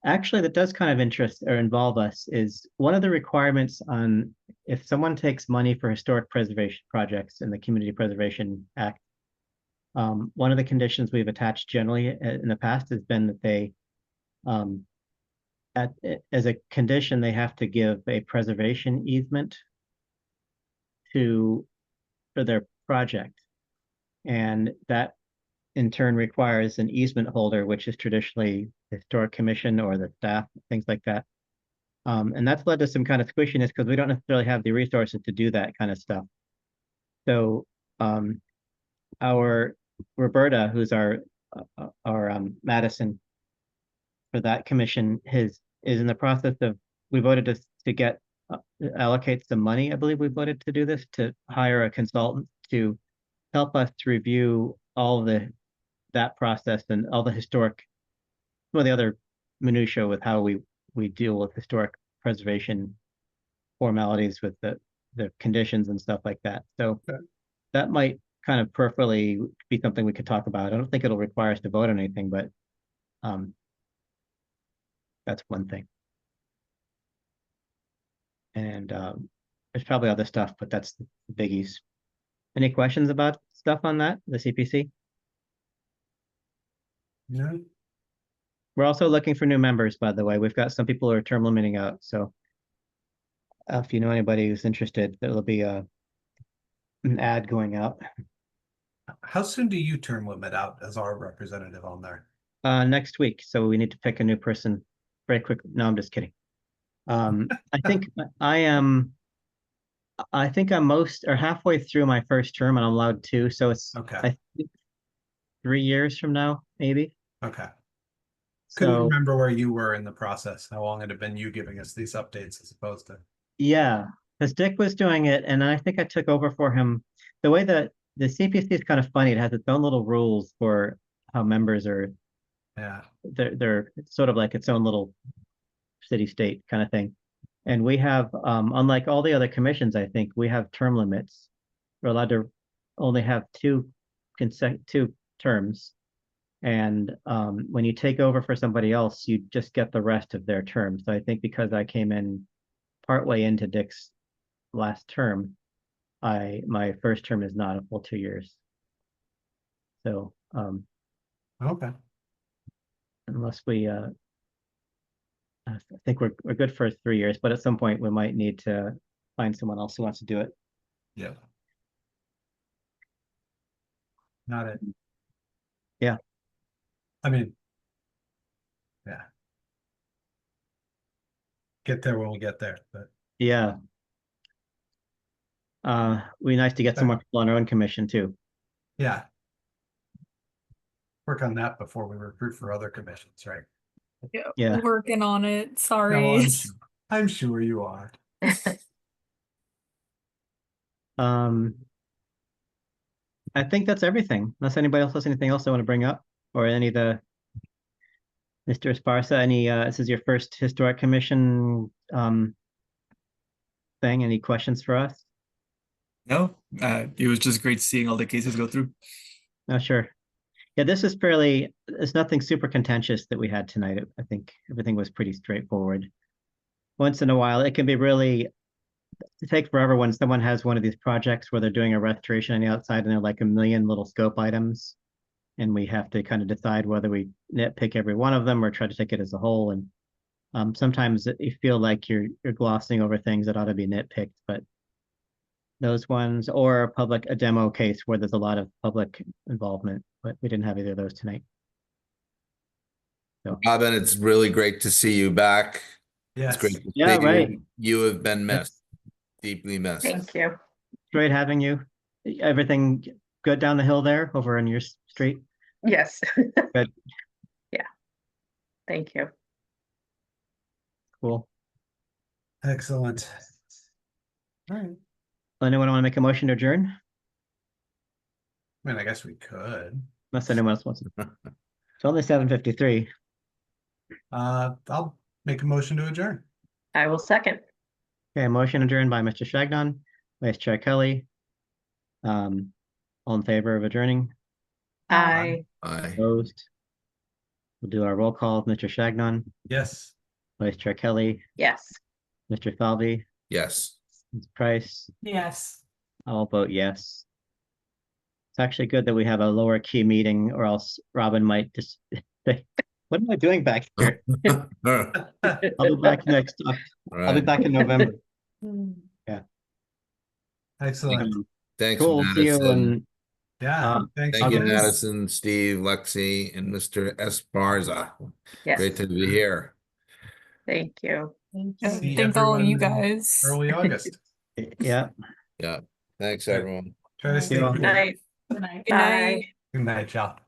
Speaker 1: actually, that does kind of interest or involve us is one of the requirements on if someone takes money for historic preservation projects in the Community Preservation Act, one of the conditions we've attached generally in the past has been that they, as a condition, they have to give a preservation easement for their project. And that in turn requires an easement holder, which is traditionally the Historic Commission or the staff, things like that. And that's led to some kind of squishiness because we don't necessarily have the resources to do that kind of stuff. So our Roberta, who's our Madison for that commission, is in the process of, we voted to get allocate some money. I believe we voted to do this, to hire a consultant to help us to review all that process and all the historic, some of the other minutia with how we deal with historic preservation formalities with the conditions and stuff like that. So that might kind of peripherally be something we could talk about. I don't think it'll require us to vote on anything, but that's one thing. And there's probably other stuff, but that's the biggies. Any questions about stuff on that, the CPC?
Speaker 2: Yeah.
Speaker 1: We're also looking for new members, by the way. We've got some people who are term limiting out, so if you know anybody who's interested, there'll be an ad going out.
Speaker 2: How soon do you term limit out as our representative on there?
Speaker 1: Next week, so we need to pick a new person very quickly. No, I'm just kidding. I think I'm most or halfway through my first term, and I'm allowed 2, so it's
Speaker 2: Okay.
Speaker 1: I think 3 years from now, maybe.
Speaker 2: Okay. Couldn't
Speaker 1: So
Speaker 2: remember where you were in the process. How long had it been you giving us these updates as opposed to?
Speaker 1: yeah, because Dick was doing it, and I think I took over for him. The way that the CPC is kind of funny, it has its own little rules for how members are.
Speaker 2: Yeah.
Speaker 1: They're it's sort of like its own little city state kind of thing. And we have, unlike all the other commissions, I think we have term limits. We're allowed to only have 2 terms. And when you take over for somebody else, you just get the rest of their term. So I think because I came in partway into Dick's last term, my first term is not a full 2 years. So
Speaker 2: Okay.
Speaker 1: unless we I think we're good for 3 years, but at some point we might need to find someone else who wants to do it.
Speaker 2: Yeah. Not it.
Speaker 1: Yeah.
Speaker 2: I mean, yeah. Get there when we get there, but
Speaker 1: Yeah. It'd be nice to get some more people on our own commission too.
Speaker 2: yeah. Work on that before we recruit for other commissions, right?
Speaker 1: Yeah.
Speaker 6: Working on it.
Speaker 2: No,
Speaker 6: Sorry.
Speaker 2: I'm sure you are.
Speaker 1: I think that's everything. Unless anybody else has anything else they want to bring up, or any of the Mr. Esparza, any this is your first historic commission thing. Any questions for us?
Speaker 10: No, it was just great seeing all the cases go through.
Speaker 1: Oh, sure. Yeah, this is fairly, it's nothing super contentious that we had tonight. I think everything was pretty straightforward. Once in a while, it can be really, it takes forever when someone has one of these projects where they're doing a restoration on the outside and they're like a million little scope items. And we have to kind of decide whether we nitpick every one of them or try to take it as a whole. And sometimes you feel like you're glossing over things that ought to be nitpicked, but those ones, or a demo case where there's a lot of public involvement, but we didn't have either of those tonight. So.
Speaker 5: Robin, it's really great to see you back.
Speaker 2: Yes.
Speaker 5: It's great to
Speaker 1: Yeah,
Speaker 5: see
Speaker 1: right.
Speaker 5: you. You have been missed, deeply missed.
Speaker 3: Thank you.
Speaker 1: Great having you. Everything good down the hill there over on your street?
Speaker 3: Yes.
Speaker 1: Good.
Speaker 3: Yeah. Thank you.
Speaker 1: Cool.
Speaker 2: Excellent. All right.
Speaker 1: Anyone want to make a motion to adjourn?
Speaker 2: I mean, I guess we could.
Speaker 1: Unless anyone else wants to. It's only 7:53.
Speaker 2: I'll make a motion to adjourn.
Speaker 3: I will second.
Speaker 1: Okay, motion adjourned by Mr. Shagnon, Vice Chair Kelly. All in favor of adjourning?
Speaker 3: Aye.
Speaker 1: Opposed? We'll do our roll call. Mr. Shagnon,
Speaker 2: Yes.
Speaker 1: Vice Chair Kelly,
Speaker 3: Yes.
Speaker 1: Mr. Falvey,
Speaker 5: Yes.
Speaker 1: Ms. Price.
Speaker 4: Yes.
Speaker 1: I'll vote yes. It's actually good that we have a lower key meeting, or else Robin might just say, what am I doing back here? I'll be back next. I'll be back in November. Yeah.
Speaker 2: Excellent.
Speaker 5: Thanks,
Speaker 1: Cool. See you.
Speaker 5: Madison.
Speaker 1: And
Speaker 2: Yeah. Thanks.
Speaker 5: Thank you,
Speaker 1: August.
Speaker 5: Madison, Steve, Lexi, and Mr. Esparza.
Speaker 3: Yes.
Speaker 5: Great to be here.
Speaker 3: Thank you.
Speaker 2: See
Speaker 6: Thanks all of you
Speaker 2: everyone in
Speaker 6: guys.
Speaker 2: early August.
Speaker 1: Yeah.
Speaker 5: Yeah. Thanks, everyone.
Speaker 2: Try to stay
Speaker 1: Yeah.
Speaker 2: cool.
Speaker 3: Good night.
Speaker 4: Good night.
Speaker 6: Good night.
Speaker 3: Bye.
Speaker 2: Good night, y'all.